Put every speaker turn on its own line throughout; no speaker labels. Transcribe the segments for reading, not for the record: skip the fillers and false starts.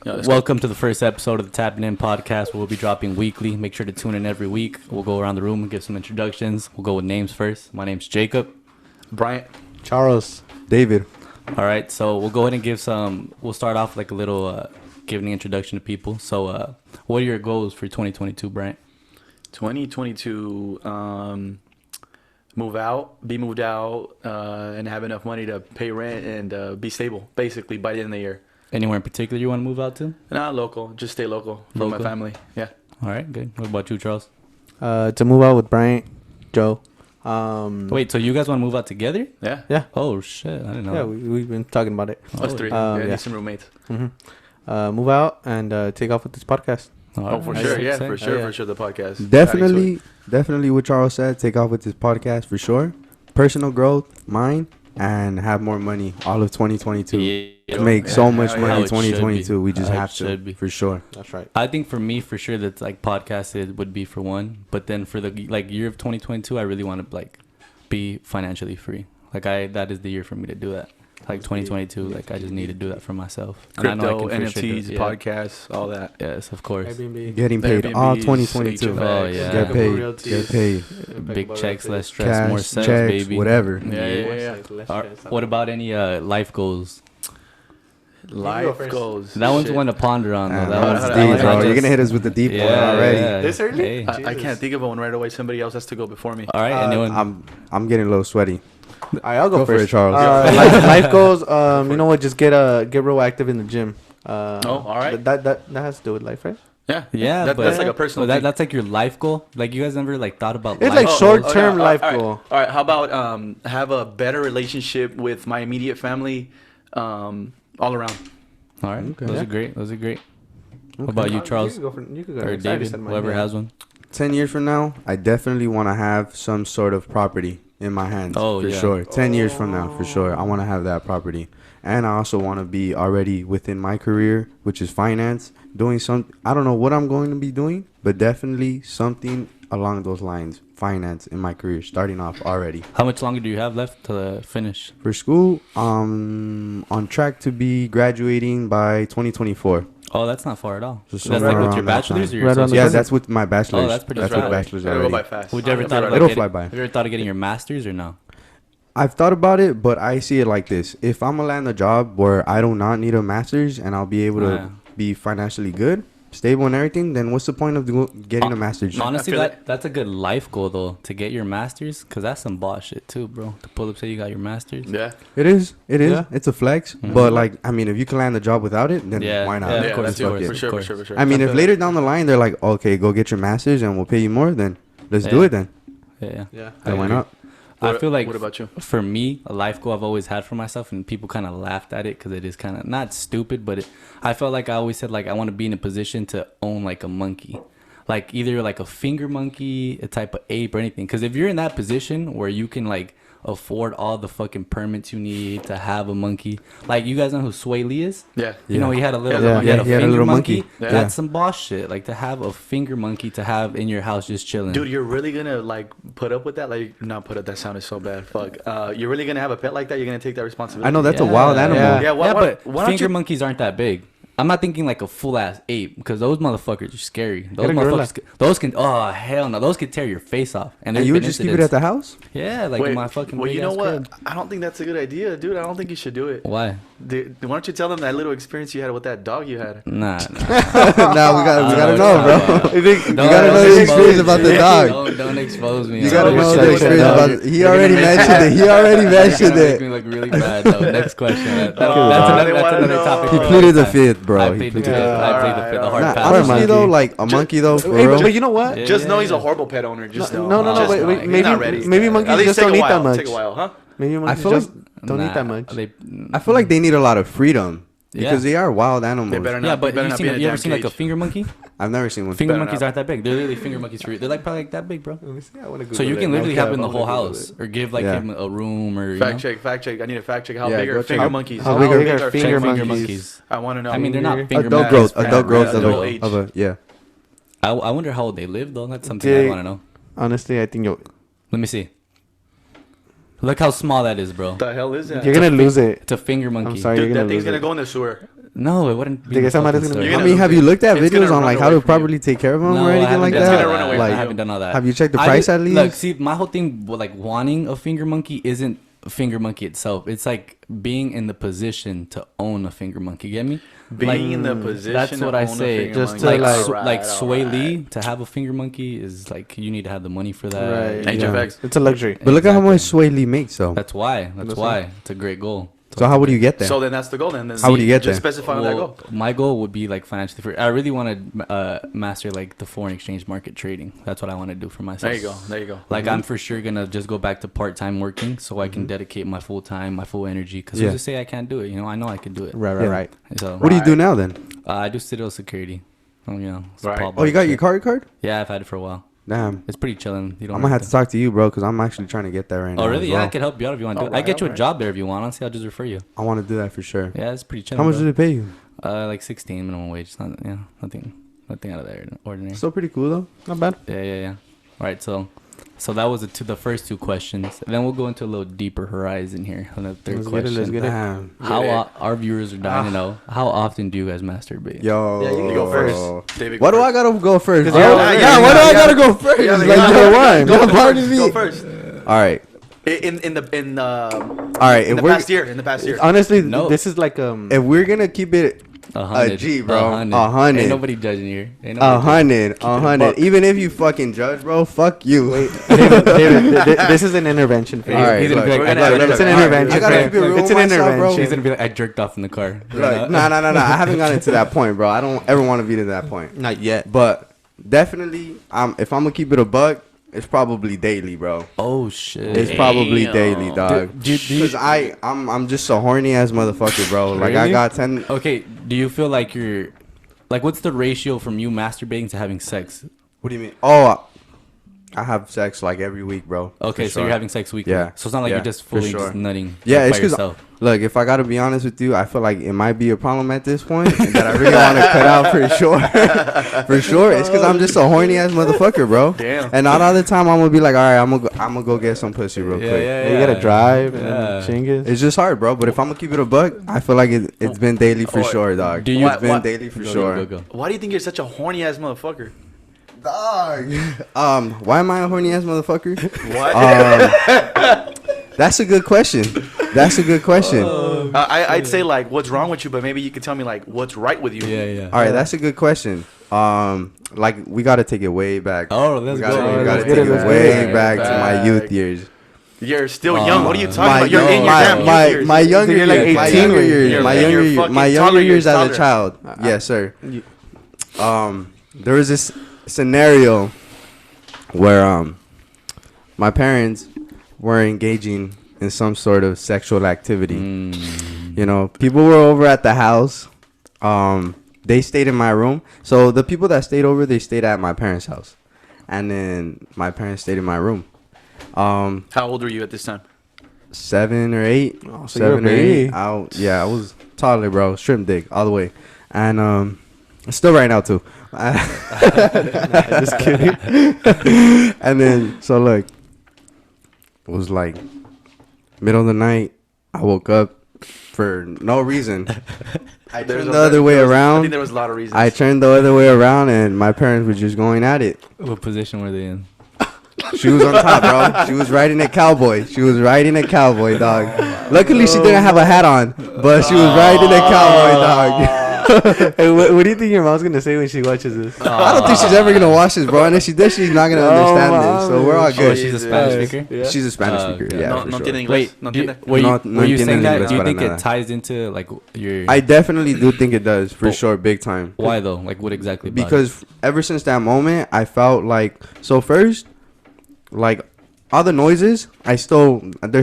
Welcome to the first episode of the TapppininPodcast. We'll be dropping weekly. Make sure to tune in every week. We'll go around the room and give some introductions. We'll go with names first. My name's Jacob.
Bryant.
Charles. David.
All right, so we'll go ahead and give some. We'll start off like a little giving an introduction to people. So, what are your goals for 2022, Bryant?
2022, be moved out, and have enough money to pay rent and be stable, basically, by the end of the year.
Anywhere in particular you want to move out to?
Not local, just stay local for my family. Yeah.
All right, good. What about you, Charles?
To move out with Bryant, Joe.
Wait, so you guys want to move out together?
Yeah.
Yeah.
Oh shit, I didn't know.
Yeah,
that.
we've been talking about it.
Us three. Need some roommates.
Mm-hmm. Move out and take off with this podcast.
All
For
right.
sure.
Nice.
Yeah,
Exciting.
for sure. The podcast.
Definitely what Charles said. Take off with this podcast for sure. Personal growth, mine, and have more money all of 2022.
Yeah.
Make so much money
How
in
it should be.
2022. We just
How
have
it should
to,
be.
for sure.
That's right.
I think for me, for sure, that's like podcasted would be for one. But then for the like year of 2022, I really want to like be financially free. Like that is the year for me to do that. Like 2022, like I just need to do that for myself. And
Crypto,
I know I can for sure do
NFTs,
it. Yeah.
podcasts, all that.
Yes, of course.
Airbnb.
Getting paid
Airbnbs,
all 2022.
HFX.
Oh, yeah.
Get paid.
Realties.
Get paid.
Big checks, less stress, more
Cash,
sex,
checks,
baby.
whatever.
Yeah.
What about any life goals?
Life
first.
goals.
That one's
Shit.
one to ponder on, though.
Man,
That
hold
one's
on,
Deep,
hold on.
bro.
just-
You're gonna hit us with the deep one already.
This early?
Hey.
I can't think of one right away. Somebody else has to go before me.
All right, anyone?
I'm getting a little sweaty.
I'll go
Go for
first.
it, Charles.
Life goals. You know what? Just get real active in the gym.
All right.
That has to do with life, right?
Yeah.
Yeah,
That-
but
that's like a personal thing.
That's like your life goal. Like you guys never like thought about.
It's
life
like
goals?
short-term life
all right.
goal.
All right. How about have a better relationship with my immediate family, all around.
All right,
Okay.
those are great. Those are great. What about you, Charles,
You can go
or
next. I already
David?
said mine,
Whoever
yeah.
has one.
10 years from now, I definitely want to have some sort of property in my hands.
Oh,
for
yeah.
sure. 10 years from now, for sure. I want to have that property. And I also want to be already within my career, which is finance, doing some. I don't know what I'm going to be doing, but definitely something along those lines. Finance in my career, starting off already.
How much longer do you have left to finish?
For school, on track to be graduating by 2024.
Oh, that's not far at all.
So
That's
somewhere
like with
around
your
that
bachelor's or
time.
your
Right around the
associate's?
Yeah, that's with my bachelor's.
Oh, that's pretty
That's
rad.
with bachelor's
It'll go
already.
by fast.
Would you ever thought about
It'll
getting,
fly by.
Have you ever thought of getting your master's or no?
I've thought about it, but I see it like this. If I'm going to land a job where I do not need a master's and I'll be able to
Yeah.
be financially good, stable and everything, then what's the point of getting a master's?
Honestly,
I feel
that's a good life goal though, to get your master's, because that's some boss shit too, bro. To pull up say you got your master's.
Yeah.
It is.
Yeah.
It's a flex. But, like, I mean, if you can land a job without it, then
Yeah.
why not?
Yeah,
Yeah,
of course,
that's
of
it.
course,
For
of
sure,
course.
for sure.
I mean, if later down the line they're like, okay, go get your master's and we'll pay you more, then let's do
Yeah.
it then.
Yeah.
Yeah.
Then why not?
I feel like
What about you?
for me, a life goal I've always had for myself, and people kind of laughed at it because it is kind of not stupid, but I felt like I always said like I want to be in a position to own like a monkey, like either like a finger monkey, a type of ape, or anything. Because if you're in that position where you can like afford all the fucking permits you need to have a monkey, like you guys know who Sway Lee is?
Yeah.
You know, he had a little,
Yeah,
he had a
he had a
finger
little
monkey.
monkey.
Yeah.
That's some boss shit. Like to have a finger monkey to have in your house just chilling.
Dude, you're really gonna like put up with that? Like, not put up. That sounded so bad. Fuck. You're really gonna have a pet like that? You're gonna take that responsibility?
I know that's a wild animal.
Yeah, why
but
don't
finger
you-
monkeys aren't that big. I'm not thinking like a full ass ape, because those motherfuckers are scary. Those
Get a gorilla.
motherfuckers, those can, oh hell no, those could tear your face off. And
And
there's
you would
been
just keep it at the house?
yeah, like
Wait,
in my fucking.
well, you know
big-ass
what?
crib.
I don't think that's a good idea, dude. I don't think you should do it.
Why?
Dude, why don't you tell them that little experience you had with that dog you had?
Nah.
Now we gotta know, bro.
You
gotta know the experience about the dog.
Don't expose me.
You gotta
on
know
that.
the experience about. He already mentioned it. He already
You're
mentioned
gonna make me
it.
look really bad though. Next question. That's
they
another
wanna know.
topic.
He
for
pleaded
another
the
time.
fifth,
I
bro. He
plead the
pleaded
fifth.
the fifth.
I plead the fifth. The hard
Nah,
pass.
honestly
monkey.
though, like a monkey though, for
Hey,
real.
but you know what?
Yeah.
Just know he's a horrible pet owner. Just know.
No,
Just
wait,
know.
wait,
He's not ready.
maybe
At
monkeys
least
just
take a
don't eat
while.
that much.
Take a while, huh?
Maybe monkeys
feel
just don't eat that
Nah,
much.
I feel like they need a lot of freedom
Yeah.
because they are wild animals.
They better not.
Yeah, but
better
you
not
seen
be in a
you ever
damn
seen like a
cage.
finger monkey?
I've never seen one.
Finger
better
monkeys
not.
aren't that big. They're literally finger monkeys for real. They're like probably like that big, bro.
Let me see. I wanna
So
Google
you
it.
can literally
Okay,
have him
I
the
wanna
whole
Google
house
it.
or give like
Yeah.
him a room or you
Fact
know?
check. Fact check. I need a fact check. How
Yeah,
big
go
are
check
finger
out-
monkeys?
how big are
Check
finger
finger
monkeys?
monkeys.
I want to know.
I mean, they're not
Adult
finger
Adult
monkeys.
growth, adult growth of
adult
a,
age.
of a, yeah.
I wonder how old they live though. That's something
They-
I want to know.
Honestly, I think
Let me see. Look how small that is, bro.
What the hell is that?
you're gonna lose it.
It's a finger monkey.
I'm sorry,
Dude,
you're
that
gonna
thing's
lose
gonna
it.
go in the sewer.
No, it wouldn't be.
Think
the
somebody's
fucking
gonna-
story.
I mean, have you looked at
It's gonna
videos on
run
like how
away
to
from you.
properly take care of them
No,
or
I
anything
haven't
like
done
gonna
that?
run away
I
from
haven't done all that.
Have you checked the
I
price
did-
at least?
Look, see, my whole thing, like wanting a finger monkey, isn't a finger monkey itself. It's like being in the position to own a finger monkey. Get me?
Being in the position.
That's what
to
I
own a
say.
finger
Just
monkey.
to,
Like,
like-
like Sway Lee to have a finger monkey is like you need to have the money for that.
Right.
Ain't your facts.
It's a luxury.
But look at how
Exactly.
much Sway Lee makes though.
That's why. That's
Listen.
why it's a great goal.
So how would you get there?
So then that's the goal. Then
How would you get
just
there?
specify on that
Well,
goal.
my goal would be like financially free. I really want to master like the foreign exchange market trading. That's what I want to do for myself.
There you go. There you go.
Like I'm for sure gonna just go back to part-time working so I can dedicate my full time, my full energy. Because
Yeah.
who's to say I can't do it? You know, I know I can do it.
Right,
Yeah.
right.
So
What do you do now then?
I do citadel security. Oh, you know. it's
Right.
Paul
Oh, you got
Blart
your
shit.
card?
Yeah, I've had it for a while.
Damn.
It's pretty chilling. You don't.
I'm gonna have to talk to you, bro, because I'm actually trying to get that right now.
Oh really?
as
Yeah, I
well.
could help you out if you want to.
Oh,
do it. I
right,
get you a
right.
job there if you want. Honestly, I'll just refer you.
I want to do that for sure.
Yeah, it's pretty chilling.
How much
bro.
do they pay you?
Like 16 minimum wage. It's not, nothing out of the ordinary.
Still pretty cool though. Not bad.
Yeah. All right, so that was the first two questions. And then we'll go into a little deeper horizon here on the third
Let's get it,
question.
let's get it.
Damn.
How our viewers are dying to know, how often do you guys masturbate?
Yo.
Yeah, you can go first. David,
Why
go
do I
first.
gotta go first?
'Cause
bro?
you're-
Yeah, why do I gotta go first?
Yeah,
Like,
yeah,
you're
yeah.
one.
Go
You're part of
first.
me.
Go first.
All right.
In the
All right.
in the past year. In the past year.
Honestly,
No.
this is like
If we're gonna keep it
100.
G, bro.
100.
100.
Ain't nobody judging here. Ain't nobody
100,
buck.
100. Even if you fucking judge, bro, fuck you.
David, this is an intervention for you.
All right,
He's gonna be
look,
like,
look, look,
it's an
look.
intervention.
I gotta keep it real
It's an
with myself, bro.
intervention.
He's gonna be like, I jerked off in the car.
Like, no. I haven't gotten to that point, bro. I don't ever want to be to that point.
Not yet.
But definitely, if I'm gonna keep it a buck, it's probably daily, bro.
Oh shit.
It's probably daily, dog.
Do you-
Because I'm just a horny ass motherfucker, bro. Like I
Really?
got 10.
Okay, do you feel like you're like what's the ratio from you masturbating to having sex?
What do you mean? Oh, I have sex like every week, bro.
Okay,
For
so
sure.
you're having sex weekly.
Yeah.
So it's not like
Yeah,
you're just
for
fully
sure.
just nutting
Yeah,
like,
it's
by
because
yourself.
look, if I gotta be honest with you, I feel like it might be a problem at this point that I really want to cut out for sure. For sure, it's because I'm just a horny ass motherfucker, bro.
Damn.
And not all the time I'm gonna be like, all right, I'm gonna go get some pussy real quick.
You gotta drive and
Yeah.
chingus.
It's just hard, bro. But if I'm gonna keep it a buck, I feel like it's been daily for
Oh,
sure, dog.
do you-
It's been
what-
daily for
Go,
sure.
go.
Why do you think you're such a horny ass motherfucker?
Dog. Why am I a horny ass motherfucker?
What?
That's a good question. That's a good question.
I'd say like what's wrong with you, but maybe you could tell me like what's right with you.
Yeah.
All right, that's a good question. Like we gotta take it way back.
Oh, let's
we gotta,
go.
we gotta
Let's
take
get
it,
it, let's
way
get it.
back to my
Back.
youth years.
You're still young. What are you talking
My
about? You're in your damn youth
my,
years.
my younger
You're like
years, my
18
younger
when
years,
you're-
my
and
younger
you're
years,
fucking
my
toddler
younger
years,
years as a
toddler.
child. Yes, sir. There was this scenario where my parents were engaging in some sort of sexual activity. You know, people were over at the house. They stayed in my room. So the people that stayed over, they stayed at my parents' house, and then my parents stayed in my room.
How old were you at this time?
7 or 8.
Oh, so you're a
7 or 8.
baby.
I was toddler, bro. Shrimp dick all the way, and still right now too.
Just kidding.
And then so look, it was like middle of the night. I woke up for no reason. I turned the other way
I
around.
think there was a lot of reasons.
I turned the other way around, and my parents were just going at it.
What position were they in?
She was on top, bro. She was riding a cowboy. She was riding a cowboy, dog. Luckily, she didn't have a hat on, but she was riding a cowboy, dog.
Hey, what do you think your mom's gonna say when she watches this?
I don't think she's ever gonna watch this, bro. And if she does, she's not gonna understand this. So we're all
Oh,
good.
she's a Spanish speaker.
Yeah.
She's a Spanish
Oh,
speaker.
okay.
Yeah,
no,
for
no
sure.
tiene inglés.
Wait,
No
do,
tiene.
were you,
No-
were
no
you saying
entienden
that?
inglés
Do you
para
think it
nada.
ties into like your?
I definitely do think it does, for
But-
sure, big time.
Why though? Like what exactly? About
Because ever since that moment, I felt like first, like all the noises, there's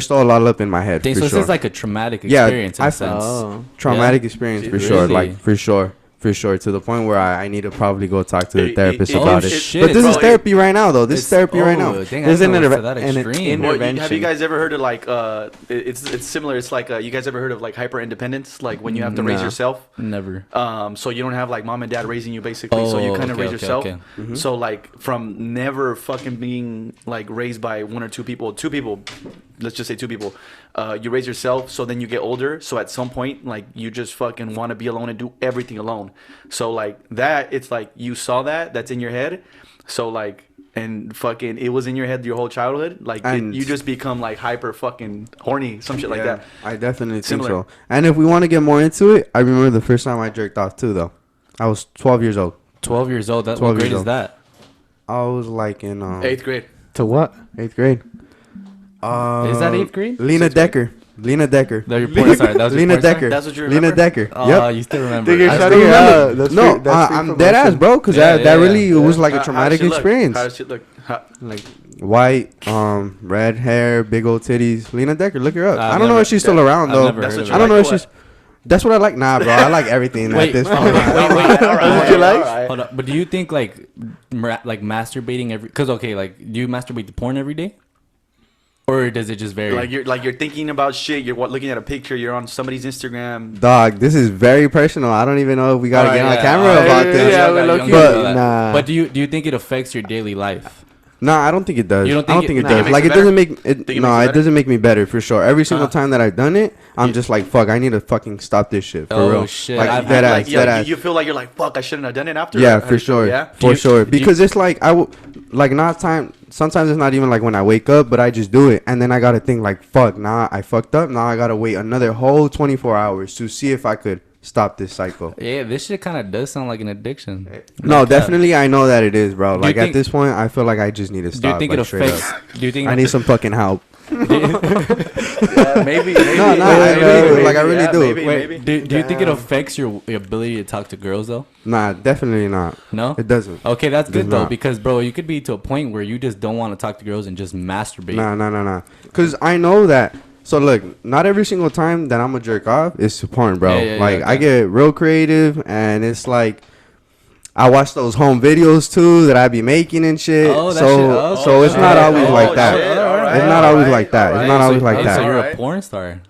still a lot up in my head.
it?
For
So
sure.
this is like a traumatic
Yeah,
experience in
I
a
felt-
sense.
Oh.
Traumatic experience for
Really?
sure. Like for sure, to the point where I need to probably go talk to the
It-
therapist
it-
about
oh,
it.
shit.
But this is
Bro,
therapy right now, though. This is
It's-
therapy right now.
Dang,
There's
I
an
didn't know it was
interve-
to that
an
extreme.
Well,
intervention.
have you guys ever heard of like it's similar? It's like you guys ever heard of like hyper independence? Like when you have to raise
Nah.
yourself.
Never.
So you don't have like mom and dad raising you basically. So you
Oh,
kind of
okay,
raise
okay,
yourself.
okay.
Mm-hmm.
So like from never fucking being like raised by one or two people, let's just say two people, you raise yourself, so then you get older, so at some point like you just fucking want to be alone and do everything alone. So like that, it's like you saw that's in your head, so like, and fucking it was in your head your whole childhood, like you just become like hyper fucking horny, some shit like that.
I definitely think so. And if we want to get more into it, I remember the first time I jerked off too, though. I was 12 years old.
12 years old. What grade is that?
I was like in
8th grade.
To what?
8th grade.
Is that 8th grade?
Lena Decker. Lena Decker.
That was your porn star. That was your
Lena
porn star?
Decker.
That's what you remember?
Lena Decker.
Oh,
Yep.
you still remember.
Dude, you're
I
shutting
still
it
remember.
up. That's
No,
free, that's free
I'm dead ass, bro, because that really it was like a traumatic experience.
How does it look?
Like white, red hair, big old titties. Lena Decker, look her up. I don't know
never-
if she's still around
I've
though.
never heard of
I don't know
like
if she's. That's what I like. Nah, bro, I like everything at this point.
wait.
What you like?
Hold up. But do you think like masturbating because like do you masturbate to porn every day, or does it just vary?
Like you're thinking about shit. You're looking at a picture. You're on somebody's Instagram.
Dog, this is very personal. I don't even know if we gotta get on camera
Alright,
about
yeah,
this.
yeah,
we're
you
lucky.
don't
But
know that.
nah.
But do you think it affects your daily life?
Nah, I don't think it does.
You don't
I don't
think
think
it-
it
Nah.
does.
It
Like
makes
it
it
doesn't make it.
Think it makes
No,
it
it
better?
doesn't make me better for sure. Every single time that I've done it, I'm just like, fuck, I need to fucking stop this shit for
Oh,
real.
shit.
Like dead ass, dead ass.
You feel like you're like, fuck, I shouldn't have done it after.
Yeah,
How do
for
you feel?
sure.
Yeah.
For sure. Because it's like sometimes it's not even like when I wake up, but I just do it. And then I gotta think like, fuck, nah, I fucked up. Now I gotta wait another whole 24 hours to see if I could stop this cycle.
Yeah, this shit kind of does sound like an addiction.
No,
Like,
definitely I know that it is, bro.
Do you
Like
think-
at this point, I feel like I just need to
Do
stop.
you think
like,
it
straight
affects?
up.
Do you think
I need some fucking help.
Yeah, maybe.
No, I really do. Like I really do.
Maybe,
Wait,
maybe.
do you think it affects your ability to talk to girls though?
Nah, definitely not.
No,
It doesn't.
Okay, that's
It does
good though
not.
because bro, you could be to a point where you just don't want to talk to girls and just masturbate.
Nah. Because I know that. So look, not every single time that I'm a jerk off is to porn, bro.
Yeah,
Like
okay.
I get real creative, and it's like I watch those home videos too that I be making and shit.
Oh, that
so
shit. Oh,
so it's not always
Oh,
like that.
shit. Alright,
It's not always
alright,
like that. It's
alright.
not always like
Oh,
that.
So you're a
Alright.
porn star.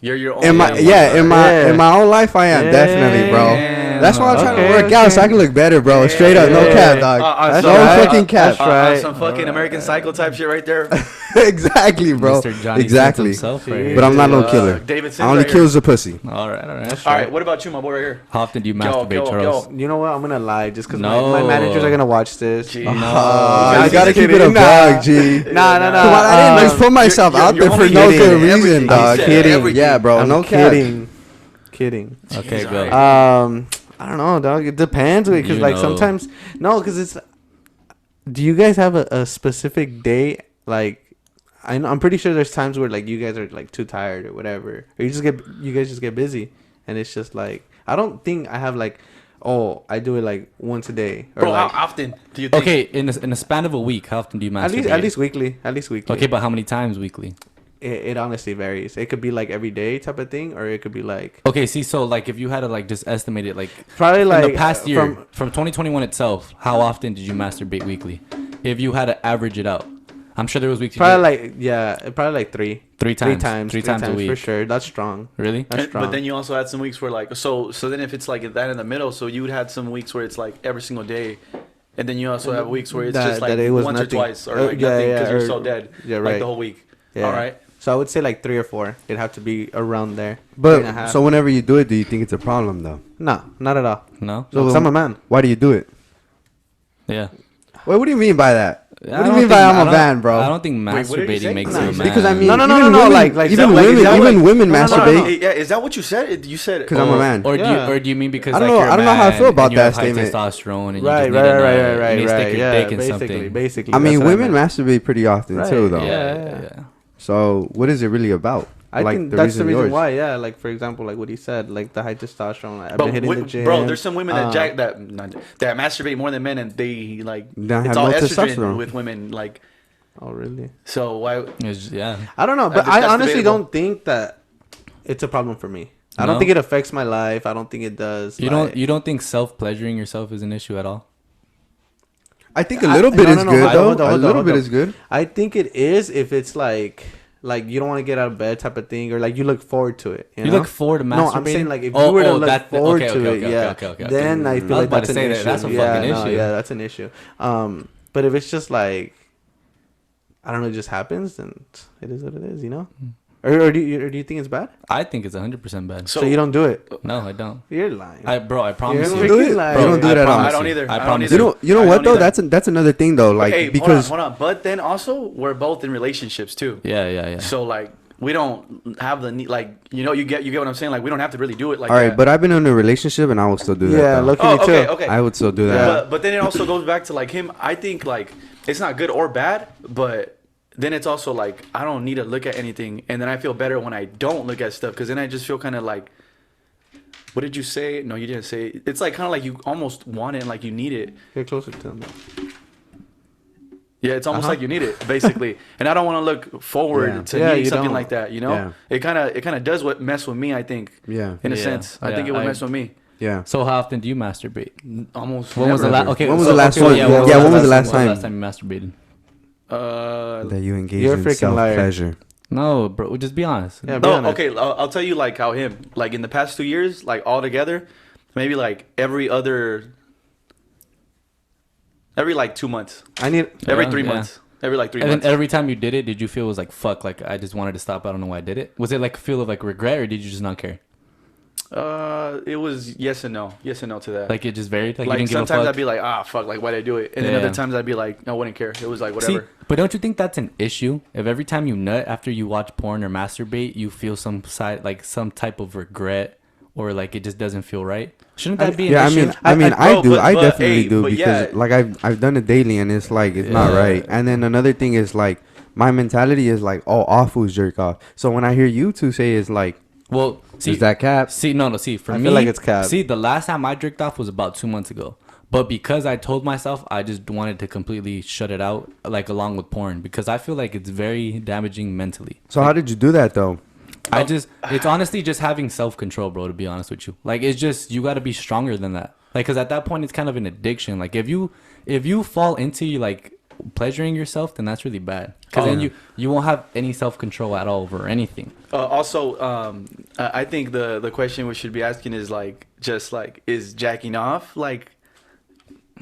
You're your own.
In my in my own life, I am definitely, bro.
Damn.
That's why I'm trying to
Okay,
work out so I can look better, bro. Straight up, no cap, dog.
That's
no
right.
fucking cap.
That's right.
Some fucking American Psycho type shit right there.
Exactly, bro.
Mr. Johnny
Exactly.
himself right here.
But I'm not no killer.
David Sims
I only
right
kills the pussy.
All right.
All right, what about you, my boy, right here?
How often do you masturbate, Charles?
You know what? I'm gonna lie just because
No.
my managers are gonna watch this.
Gee.
No.
You
I'm
gotta
just
keep it
kidding.
a bug, G.
Nah.
Come on, I didn't just put myself
you're-
out
you're
there for
only
no
kidding.
good reason,
Everything.
dog.
You said everything.
Yeah, bro.
I'm
No cap.
kidding.
Okay,
Jeez,
go.
alright.
I don't know, dog. It depends, because
You
like
know.
sometimes because it's. Do you guys have a specific day? Like, I'm pretty sure there's times where like you guys are like too tired or whatever, or you guys just get busy, and it's just like I don't think I have like, oh, I do it like once a day or
Bro,
like
how often do you think?
Okay, in a span of a week, how often do you masturbate?
at least weekly.
Okay, but how many times weekly?
It honestly varies. It could be like every day type of thing, or it could be like
Okay, see, so like if you had to like just estimate it, like
probably like
in the past year,
from
from 2021 itself, how often did you masturbate weekly? If you had to average it out, I'm sure there was weeks. you
probably
did
like like three
three times
three times
a week
for sure. That's strong.
Really?
That's
But
strong.
then you also had some weeks where like so then if it's like that in the middle, so you would have some weeks where it's like every single day, and then you also have weeks where it's just like
that it was
once
nothing.
or twice or
Oh,
like
yeah,
nothing
yeah,
because you're
or-
so dead.
yeah,
Like
right.
the whole week.
Yeah.
All right.
So I would say like 3 or 4. It'd have to be around there. 3 and a
But
half.
so whenever you do it, do you think it's a problem though?
No, not at all.
No.
So
So I'm a man.
Why do you do it?
Yeah.
Wait, what do you mean by that?
I
What do you
don't
mean by
think-
I'm
I
a
don't-
man, bro?
I don't think
Wait, what did he say?
masturbating makes
No,
you a
it's
man.
Because I mean,
No,
even women,
like
is
even
that- wait,
women,
is that
even
like-
women
no, no,
masturbate.
no.
Yeah, is that what you said? You said it.
Because I'm a man.
Or
Yeah.
do you mean because
I don't
like
know-
you're a
I don't know how I
man
feel about
and you have
that
high
statement.
testosterone and you
Right,
just need
right.
you need to stick your
Yeah,
dick in something.
basically.
I mean,
that's what
women
meant.
masturbate pretty often
Right,
too, though.
Yeah.
So what is it really about?
I
Like,
think that's the reason
yours.
why. Yeah, like for example, like what he said, like the high testosterone. I've
But
been hitting the gym.
bro, there's some women that
um,
that masturbate more than men, and they like
Don't
it's
have
all
no
estrogen
testosterone.
with women. Like,
Oh really?
so why?
Yeah.
I don't know, but
That's
I honestly
debatable.
don't think that it's a problem for me. I don't
No?
think it affects my life. I don't think it does.
You
like-
don't think self pleasuring yourself is an issue at all?
I think a little bit
no,
is
no,
good
I-
though.
hold on,
A
hold on,
little
hold
bit
on.
is good.
I think it is if it's like you don't want to get out of bed type of thing, or like you look forward to it. You know?
look forward to masturbating?
No, I'm saying like if you were to look forward to it, yeah, then I feel
I was
like
about
that's
to
an
say that.
issue.
That's a
yeah,
fucking
no,
issue.
yeah, that's an issue. But if it's just like I don't know, it just happens, then it is what it is, you know. Or do you think it's bad?
I think it's 100% bad.
So you don't do it?
No, I don't.
You're lying.
I promise
You're
you.
freaking lying.
You don't do it at all.
I don't either.
I
I don't
promise
either.
You know
I
what
don't
though?
either.
That's another thing though. Like
Hey,
because
hold on. But then also we're both in relationships too.
Yeah.
So like we don't have the need. Like you get what I'm saying. Like we don't have to really do it. Like
all right,
that.
but I've been in a relationship and I will still do that.
Yeah,
though.
look
Oh,
at me too.
okay.
I would still do that.
But then it also goes back to like him. I think like it's not good or bad, but then it's also like I don't need to look at anything, and then I feel better when I don't look at stuff because then I just feel kind of like, what did you say? No, you didn't say it. It's like kind of like you almost want it and like you need it.
Get closer to him.
Yeah, it's almost like you need it basically, and I don't want to look forward to needing something
don't.
like that. You know,
Yeah.
it kind of does what mess with me. I think.
Yeah.
In a
Yeah.
sense, I
Yeah,
think it would mess with me.
Yeah.
So how often do you masturbate?
Almost.
When was the
never.
last? Okay.
When was
so-
the last
okay,
one?
Yeah.
Yeah, when was the last
When
time?
was the last time you masturbated?
That you engage
You're a
in
freaking liar.
self-pleasure.
No, bro. Just be honest.
Yeah, be
No,
honest.
okay. I'll tell you like how him like in the past 2 years, like all together, maybe like every like 2 months,
I need.
every
Yeah,
3
yeah.
months, every like 3
And
months.
then every time you did it, did you feel it was like fuck? Like I just wanted to stop. I don't know why I did it. Was it like a feel of like regret, or did you just not care?
It was yes and no to that.
Like it just varied. Like, you
Like
didn't give a
sometimes
fuck?
I'd be like, fuck, like why'd I do it? And then
Yeah.
other times I'd be like, I wouldn't care. It was like
See,
whatever.
but don't you think that's an issue? If every time you nut after you watch porn or masturbate, you feel some type of regret, or like it just doesn't feel right? Shouldn't that be an
Yeah,
issue?
I
bro,
do.
but-
I
but,
definitely
hey,
do
but
because
yeah.
like I've done it daily and it's like it's not
Yeah.
right. And then another thing is like my mentality is like, oh, all foods jerk off. So when I hear you two say it's like,
Well, see,
is that cap?
See, no. See, for
I
me,
feel like it's cap.
See, the last time I jerked off was about 2 months ago. But because I told myself I just wanted to completely shut it out, like along with porn, because I feel like it's very damaging mentally.
So how did you do that though?
It's honestly just having self-control, bro, to be honest with you. Like, it's just, you got to be stronger than that. Like, because at that point, it's kind of an addiction. Like, if you fall into, like, pleasuring yourself, then that's really bad. Because then you won't have any self-control at all over anything.
Also, I think the question we should be asking is like, just like, is jacking off like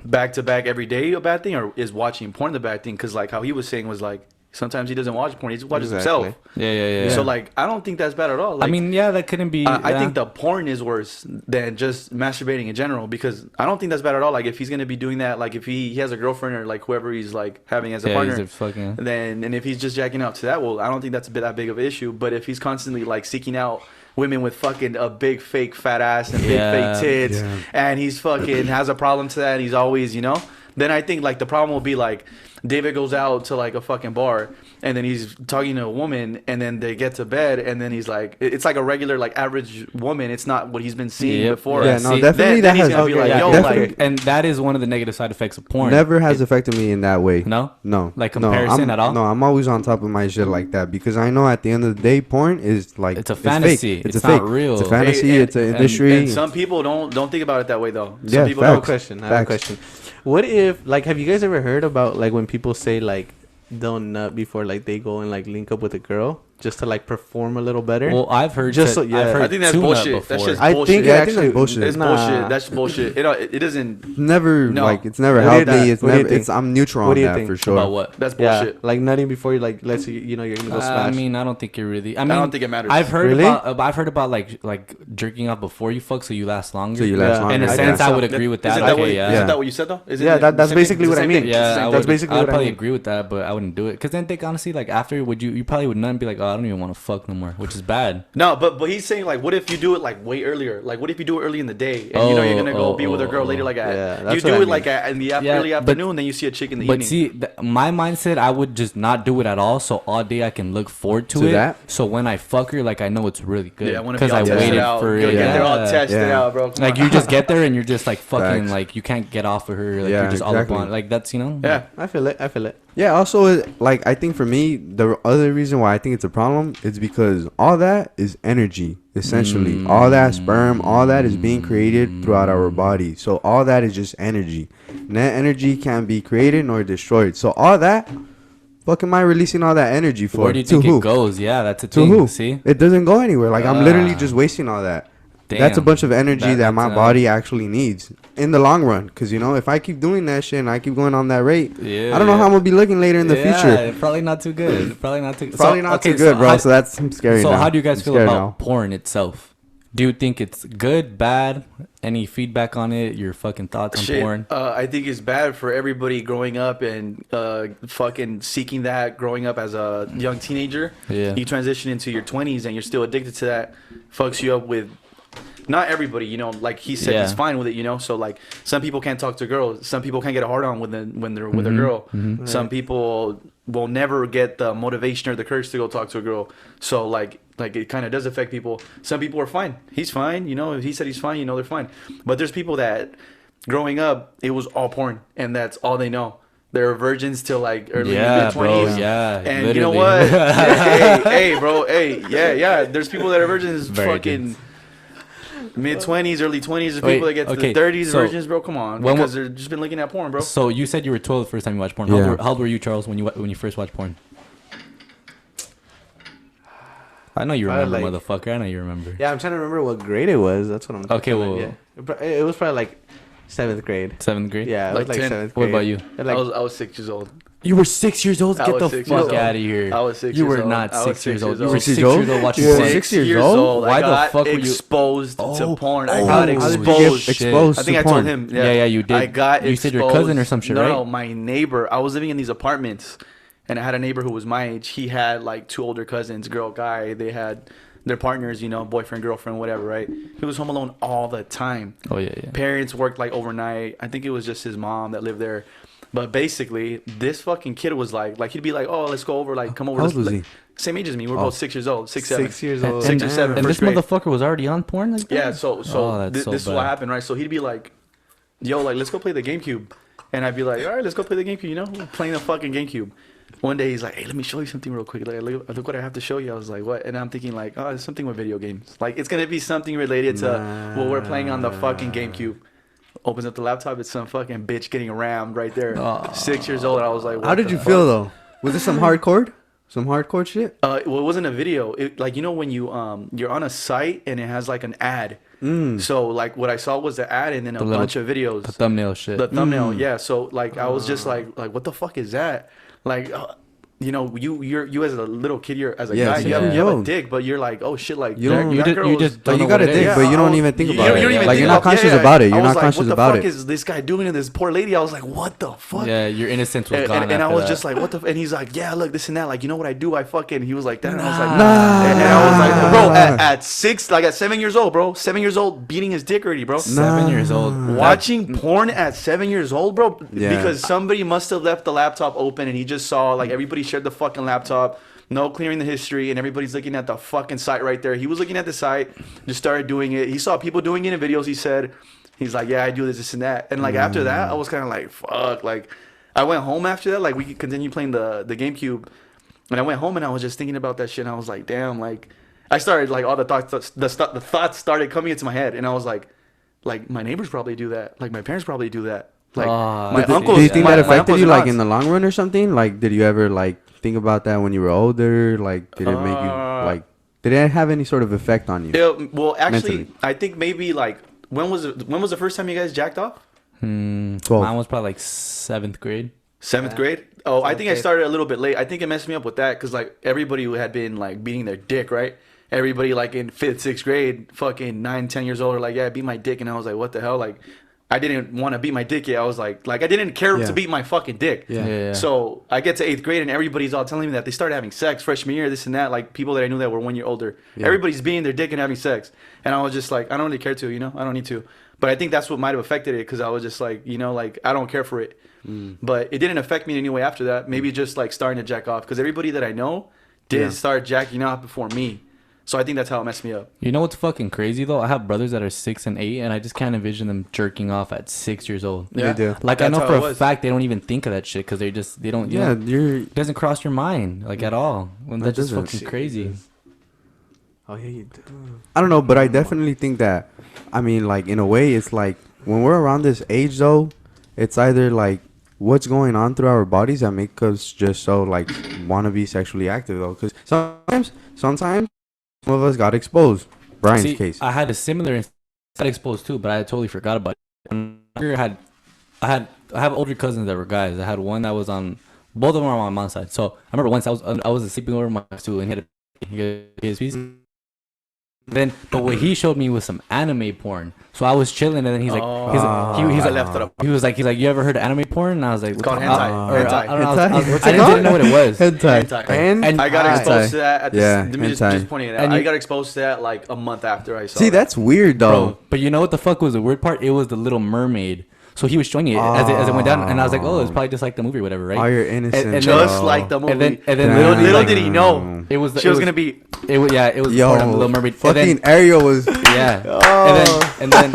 back to back every day a bad thing, or is watching porn the bad thing? Because like how he was saying was like sometimes he doesn't watch porn, he just watches himself.
Yeah.
So like I don't think that's bad at all. Like,
I mean, yeah, that couldn't be.
I
yeah.
think the porn is worse than just masturbating in general, because I don't think that's bad at all. Like if he's gonna be doing that, like if he has a girlfriend or like whoever he's like having as a partner,
he's a fucking.
then and if he's just jacking out to that, well, I don't think that's that big of an issue. But if he's constantly like seeking out women with fucking a big fake fat ass and big fake tits, and he's fucking has a problem to that, and he's always, then I think like the problem will be like David goes out to like a fucking bar and then he's talking to a woman and then they get to bed and then he's like, it's like a regular like average woman. It's not what he's been seeing before.
Yeah, no, definitely
then
that
he's
has.
gonna be like,
yeah,
yo,
definitely.
like,
and that is one of the negative side effects of porn.
Never has affected me in that way.
No?
No.
Like comparison
I'm,
at all?
No, I'm always on top of my shit like that because I know at the end of the day, porn is like
It's a
fake.
fantasy.
It's
It's
a
not
fake.
real.
It's a fantasy.
Hey,
it's an industry.
and some people don't think about it that way though. Some
Yeah,
people
I have a
facts.
question. I have a question. What if, like, have you guys ever heard about, like, when people say, like, they'll nut before, like, they go and, like, link up with a girl just to, like, perform a little better?
Well, I've heard.
Just
I've heard
I think that's
two nut
bullshit. That's
before.
just
I
bullshit.
think
Yeah,
it
I think that's
actually
bullshit.
It's
Nah.
bullshit. That's bullshit. It doesn't.
Never
No.
like it's never
What do you
healthy.
think?
It's
What do you
never.
think?
It's I'm neutral
What
on
do you
that
think?
for sure.
About what?
That's
Yeah,
bullshit.
like nutting before you, like, let's say, you're gonna go smash.
I mean, I don't think it really. I
don't think it matters.
I've heard
Really?
about like jerking off before you fuck, so you last longer.
So you last
Yeah.
longer.
In a
I
sense,
think
I
so.
would agree with that.
Isn't that,
Okay,
what,
yeah.
isn't that what you said though? Isn't
Yeah,
it
that's
the same
basically
thing?
what I
Same
mean.
thing.
Yeah,
Same
I
thing.
That's
would,
basically
I would
what I
probably
mean.
agree with that, but I wouldn't do it. Because then think honestly, like after, you probably would nut and be like, oh, I don't even want to fuck no more, which is bad.
No, but he's saying like, what if you do it like way earlier? Like, what if you do it early in the day and you're gonna go be with a girl later? Like,
Yeah,
you
that's
do
what I
it
mean.
like in the early
but-
afternoon, then you see a chick in the
But
evening.
see, my mindset, I would just not do it at all. So all day I can look forward to it.
that?
So when I fuck her, like I know it's really good.
Yeah, I want to be
because
all
I
tested
waited
out.
for
Get
it.
there all
Yeah.
tested
Yeah.
out, bro. Come
Like
on.
you just get there and you're just like fucking
Facts.
like you can't get off of her. Like
Yeah,
you're just all
exactly.
up on it. Like that's
Yeah.
I feel it.
Yeah. Also, like I think for me, the other reason why I think it's a problem is because all that is energy. Essentially, all that sperm, all that is being created throughout our body. So all that is just energy. And that energy can't be created nor destroyed. So all that, fuck, am I releasing all that energy for?
Where do you
To
think
who?
it goes? Yeah, that's a
To
thing.
who?
See,
It doesn't go anywhere. Like I'm literally just wasting all that. That's a
Damn.
bunch of energy that my
that's,
body actually needs in the long run. Because, you know, if I keep doing that shit and I keep going on that rate,
Yeah,
I don't know how I'm going to be looking later in the future.
Yeah, probably not too good. Probably not too.
Probably not too good, bro. So that's scary.
So
now.
how do you guys
I'm
feel
scared
about
now.
porn itself? Do you think it's good, bad? Any feedback on it? Your fucking thoughts on
Shit,
porn?
I think it's bad for everybody growing up and fucking seeking that growing up as a young teenager.
Yeah.
You transition into your 20s and you're still addicted to that. Fucks you up with. Not everybody, you know, like he said,
Yeah.
he's fine with it, you know. So like, some people can't talk to girls. Some people can't get a hard on when they're with a
Mhm,
girl.
mhm.
Some people will never get the motivation or the courage to go talk to a girl. So like it kind of does affect people. Some people are fine. He's fine, you know. If he said he's fine, you know, they're fine. But there's people that, growing up, it was all porn, and that's all they know. They're virgins till like early mid
bro.
20s.
Yeah.
And you know
literally.
what? hey, bro. Hey, yeah. There's people that are virgins,
Virgins.
fucking mid 20s, early 20s. There's
Wait,
people that get to
okay,
the 30s,
so
virgins, bro. Come on,
when
because they're just been looking at porn, bro.
So you said you were 12 the first time you watched porn.
Yeah.
How old were you, Charles, when you first watched porn? I know you remember,
Probably,
motherfucker. I know you remember.
Yeah, I'm trying to remember what grade it was. That's what I'm.
Okay, well-
yeah, it was probably like 7th grade.
7th grade.
Yeah, it
Like
was like
10.
7th grade.
What about you?
Like,
I was 6 years old.
You were 6 years old.
I
Get
was
the
6 years
fuck
old.
out of here.
I was 6
You
years
were
old.
not
I was
6 years
6
old.
years
You were
old.
6
Six years
years old watching
Yeah.
porn.
6
years
years
old?
old.
Why
I
the
got
fuck were you-
exposed to porn. I
Oh,
got
how did you get
exposed.
shit.
exposed
I think
to
I told
porn?
him.
Yeah, you did.
I got
You said your cousin or
exposed.
some shit,
no,
right?
No, my neighbor. I was living in these apartments, and I had a neighbor who was my age. He had like 2 older cousins, girl, guy. They had their partners, you know, boyfriend, girlfriend, whatever, right? He was home alone all the time.
Oh yeah.
Parents worked like overnight. I think it was just his mom that lived there. But basically, this fucking kid was like he'd be like, oh, let's go over, like, come over.
How old was
like,
he?
Same age as me. We're
Oh.
both 6 years old, 6, 7.
6 years old.
6 or 7.
And this
first grade.
motherfucker was already on porn like that?
Yeah, so
Oh, that's
this
so
is what
bad.
happened, right? So he'd be like, yo, like, let's go play the GameCube. And I'd be like, all right, let's go play the GameCube, you know? Playing the fucking GameCube. One day he's like, hey, let me show you something real quick. Like, look what I have to show you. I was like, what? And I'm thinking like, oh, it's something with video games. Like, it's going to be something related to what we're playing on the fucking GameCube. Opens up the laptop, it's some fucking bitch getting rammed right there.
Aw.
6 years old. I was like, what
How did
the
you
fuck?
feel, though? Was it some hardcore? Some hardcore shit?
Well, it wasn't a video. It, like, you know, when you you're on a site and it has like an ad. So like what I saw was the ad and then a
little-
bunch of videos.
The thumbnail shit.
The thumbnail, yeah. So like I was just like what the fuck is that? Like you know, you as a little kid, you're as a
Yes,
guy, you
yeah.
have a
Yo.
dick, but you're like, oh shit, like
You don't-
you got
you
girls.
just
Like,
don't
you
know
got a
what it
dick,
is.
but you don't
I-
even think
you
about
don't
it.
even
Like,
think
you're not
about-
conscious
yeah.
about it.
I
You're
was
not
like,
conscious
what the
about
fuck
it.
is this guy doing to this poor lady? I was like, what the fuck?
Yeah, your innocence was
And,
gone.
and I
after
was
that.
just like, what the? And he's like, yeah, look, this and that. Like, you know what I do? I fucking. He was like that. And I was like,
Nah.
And I was like, bro, at 6, like at 7 years old, bro, 7 years old, beating his dick already, bro.
7 years old.
Watching porn at 7 years old, bro,
Yeah.
because somebody must have left the laptop open and he just saw like everybody shared the fucking laptop, no clearing the history, and everybody's looking at the fucking site right there. He was looking at the site, just started doing it. He saw people doing it in videos. He said, he's like, yeah, I do this and that. And like after that, I was kind of like, fuck. Like I went home after that. Like we could continue playing the GameCube, and I went home and I was just thinking about that shit. And I was like, damn, like I started like all the thoughts, the thoughts started coming into my head, and I was like my neighbors probably do that. Like my parents probably do that. Like my
But
uncles.
Do you think
my-
that
my
affected
uncles
you,
and
like,
aunts.
in the long run or something? Like, did you ever, like, think about that when you were older? Like, did it make you, like, did it have any sort of effect on you?
Yeah, well, actually,
Mentally.
I think maybe like when was the first time you guys jacked off?
12.
12.
Mine was probably like 7th grade.
7th grade. Oh, I think I
grade.
started a little bit late. I think it messed me up with that because like everybody who had been like beating their dick, right? Everybody like in 5th, 6th grade, fucking 9, 10 years old, are like, yeah, I beat my dick, and I was like, what the hell? Like, I didn't want to beat my dick yet. I was like I didn't care
Yeah.
to beat my fucking dick.
Yeah.
Yeah.
So I get to 8th grade and everybody's all telling me that they started having sex freshman year, this and that. Like people that I knew that were 1 year older.
Yeah.
Everybody's beating their dick and having sex, and I was just like, I don't really care to, you know, I don't need to. But I think that's what might have affected it because I was just like, you know, like I don't care for it. But it didn't affect me in any way after that. Maybe just like starting to jack off because everybody that I know did
Yeah.
start jacking off before me. So I think that's how it messed me up.
You know what's fucking crazy though? I have brothers that are 6 and 8, and I just can't envision them jerking off at 6 years old.
They do.
Like I
That's
know
how
for
it
a
was.
fact they don't even think of that shit because they don't. You
Yeah,
know,
you're.
it doesn't cross your mind like at all. When
That
that's just
doesn't.
fucking crazy.
Oh yeah, you do.
I don't know, but I definitely think that, I mean, like, in a way, it's like when we're around this age, though, it's either like what's going on through our bodies that make us just so like want to be sexually active, though. Because sometimes some of us got exposed. Brian's
See,
case.
I had a similar. Got exposed too, but I totally forgot about it. I have older cousins that were guys. I had one that was on. Both of them were on my mom's side. So I remember once I was sleeping over my too, and he had a PSP. Then, but what he showed me was some anime porn. So I was chilling, and then he's like, he was like, you ever heard of anime porn? And I was like,
It's called hentai.
I didn't know what it was.
Hentai.
And I got exposed to that. At
Yeah,
let me just pointing it out. I got exposed to that like a month after I saw.
See, that's weird though.
Bro, but you know what the fuck was the weird part? It was the Little Mermaid. So he was showing it as it went down, and I was like, "Oh, it's probably just like the movie, or whatever, right?"
Oh, you're innocent.
And
just like the movie.
And then
little did he know
it was
she was gonna be.
It was it was
Yo,
part of the Little Mermaid.
Fucking Ariel was.
Yeah. And then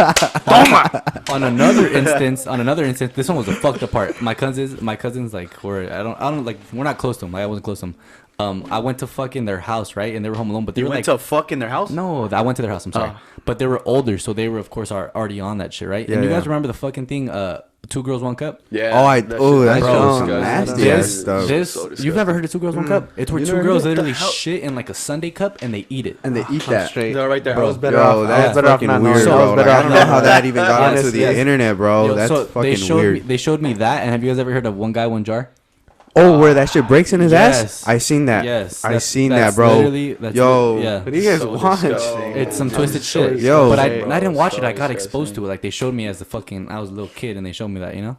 on another instance, this one was a fucked up part. My cousins like were I don't like we're not close to them. Like I wasn't close to them. I went to fucking their house, right? And they were home alone, but they were
went
like
to fuck in their house.
No, I went to their house. I'm sorry, but they were older, so they were of course already on that shit, right?
Yeah,
and you guys remember the fucking thing? 2 Girls, 1 Cup.
Yeah.
That's
so
nasty ass stuff.
You've never heard of 2 Girls, 1 Cup? It's where 2 girls literally shit in like a sundae cup and they eat it.
And they eat that.
Straight.
They're right there.
Bro,
Yo, that's fucking weird, bro. Like, I don't know how that even got into the internet, bro. That's fucking weird.
They showed me that, and have you guys ever heard of One Guy, One Jar?
Oh, where that shit breaks in his ass? I seen that.
Yes.
I seen that, bro. Yo.
Yeah.
What do you guys watch?
It's some twisted shit.
Yo.
But I didn't watch it. I got exposed to it. Like, they showed me as the fucking... I was a little kid, and they showed me that, you know?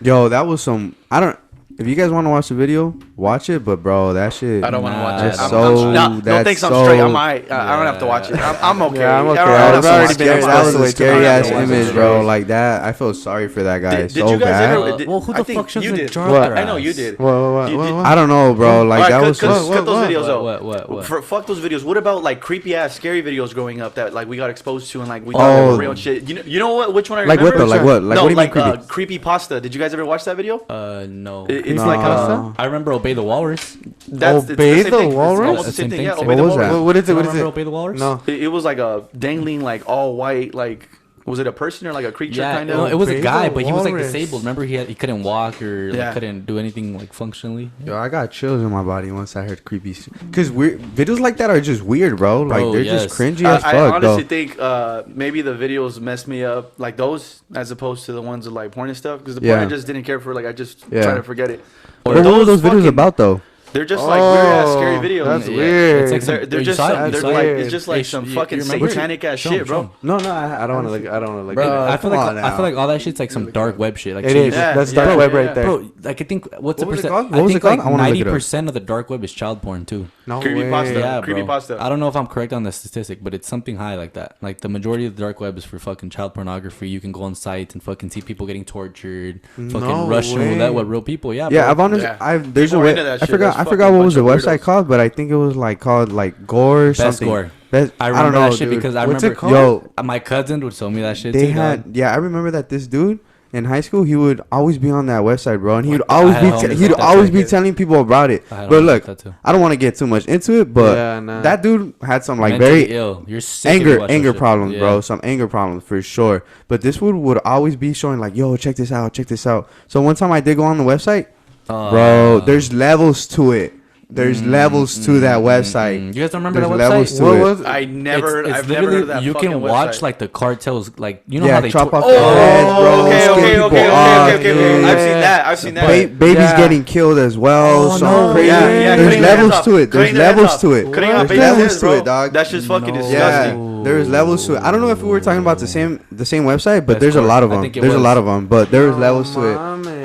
Yo, that was some... I don't... If you guys want to watch the video, watch it. But bro, that shit.
I don't want to watch it.
That's
thinks I'm
so,
straight. I don't have to watch it. I'm okay.
Yeah, I'm okay.
I've already been.
exposed
That was
to
a
it.
scary ass
Yeah.
image, bro. Like that, I feel sorry for that guy.
Did
So
you guys
bad.
ever?
Well, who the
I think
fuck shows
you
a
did.
jar
What?
up their
I know
ass?
you did.
What?
I don't know, bro. Like that was.
Cut those videos out.
What?
Fuck those videos. What about like creepy ass scary videos growing up that like we got exposed to and like we thought they were real and shit? You know what? Which one I
Like
remember?
what though? Like what? Like what do you mean creepy?
Creepy pasta. Did you guys ever watch that video?
No.
It's
like pasta?
I remember Obey the Walrus.
Obey the Walrus?
It's almost the same thing. Yeah,
Same
Obey
thing.
the
What was
Walrus.
that?
What is it?
You
What
don't
is
remember
it?
Obey the Walrus?
No.
It was like a dangling like all white like was it a person or like a creature kind of?
No, it was a
Obey
guy,
the
but he was like
Walrus.
disabled. Remember, he couldn't walk or couldn't do anything like functionally.
Yo, I got chills in my body once I heard creepy. Cause weird videos like that are just weird, bro. Like they're just cringy as fuck.
I honestly
though.
think maybe the videos messed me up like those as opposed to the ones with like porn and stuff. Because the porn I just didn't care for. Like I just try to forget it.
What were those videos about though?
They're just like weird ass scary videos.
That's weird.
It's like
They're just it's just like some fucking satanic ass shit, bro.
No, I don't want to look. I don't want to look.
Bro,
I feel like all that shit's like some dark web shit. Like
It is. That's dark web right there.
Bro, like I think what's the
was it
percent?
called? What
I
was
think
it called?
like
I wanna look it up.
90% of the dark web is child porn too.
No
Creepypasta.
way.
Yeah, bro.
Creepypasta.
I don't know if I'm correct on the statistic, but it's something high like that. Like the majority of the dark web is for fucking child pornography. You can go on sites and fucking see people getting tortured, fucking Russian
way.
roulette with real people. Yeah,
Yeah,
bro.
there's a
People are
way.
into that
I
shit.
forgot.
There's
I forgot
fucking
what was the
bunch of
website
weirdos.
called, but I think it was like called like Gore or
Best
something.
Gore.
I
remember
don't know,
that shit
dude.
because I
What's
remember
it called?
Yo,
my cousin would show me that shit
they
too.
had.
dog.
Yeah, I remember that this dude in high school, he would always be on that website, bro, and he would
I
always
had
be
homies
he'd
like that
always
too.
be telling people about it.
I had
But
homies
look,
like that too.
I don't want to get too much into it, but
Yeah, nah.
that dude had some like
Mentally
very
ill. You're sick if you watch that
anger
shit.
problems,
Yeah.
bro. Some anger problems for sure. But this would always be showing like, yo, check this out, check this out. So one time I did go on the website, bro. There's levels to it. There's levels to that website.
You guys don't remember
There's
that
levels
website?
to
What
it.
was it?
I've never
It's
heard
literally
of that.
you
fucking
can watch
website.
like the cartels, like you know
Yeah,
how they
chop off
tor-
their heads, bro.
okay,
skin
okay,
people
okay,
off,
okay, okay.
dude.
I've seen that. I've seen that.
Babies
Yeah.
getting killed as well.
Oh,
some
no.
crazy.
Yeah,
There's
cutting their
levels
heads
to
off.
it. There's
Cutting their heads
levels
off.
to it.
Cutting off
There's
babies'
levels
heads,
to
bro.
it, dog.
That's just fucking
No.
disgusting.
Yeah, there's levels to it. I don't know if we were talking about the same website, but
That's
there's a
correct.
lot of
I
them.
think it
There's a
was.
lot of them, but there's levels to it.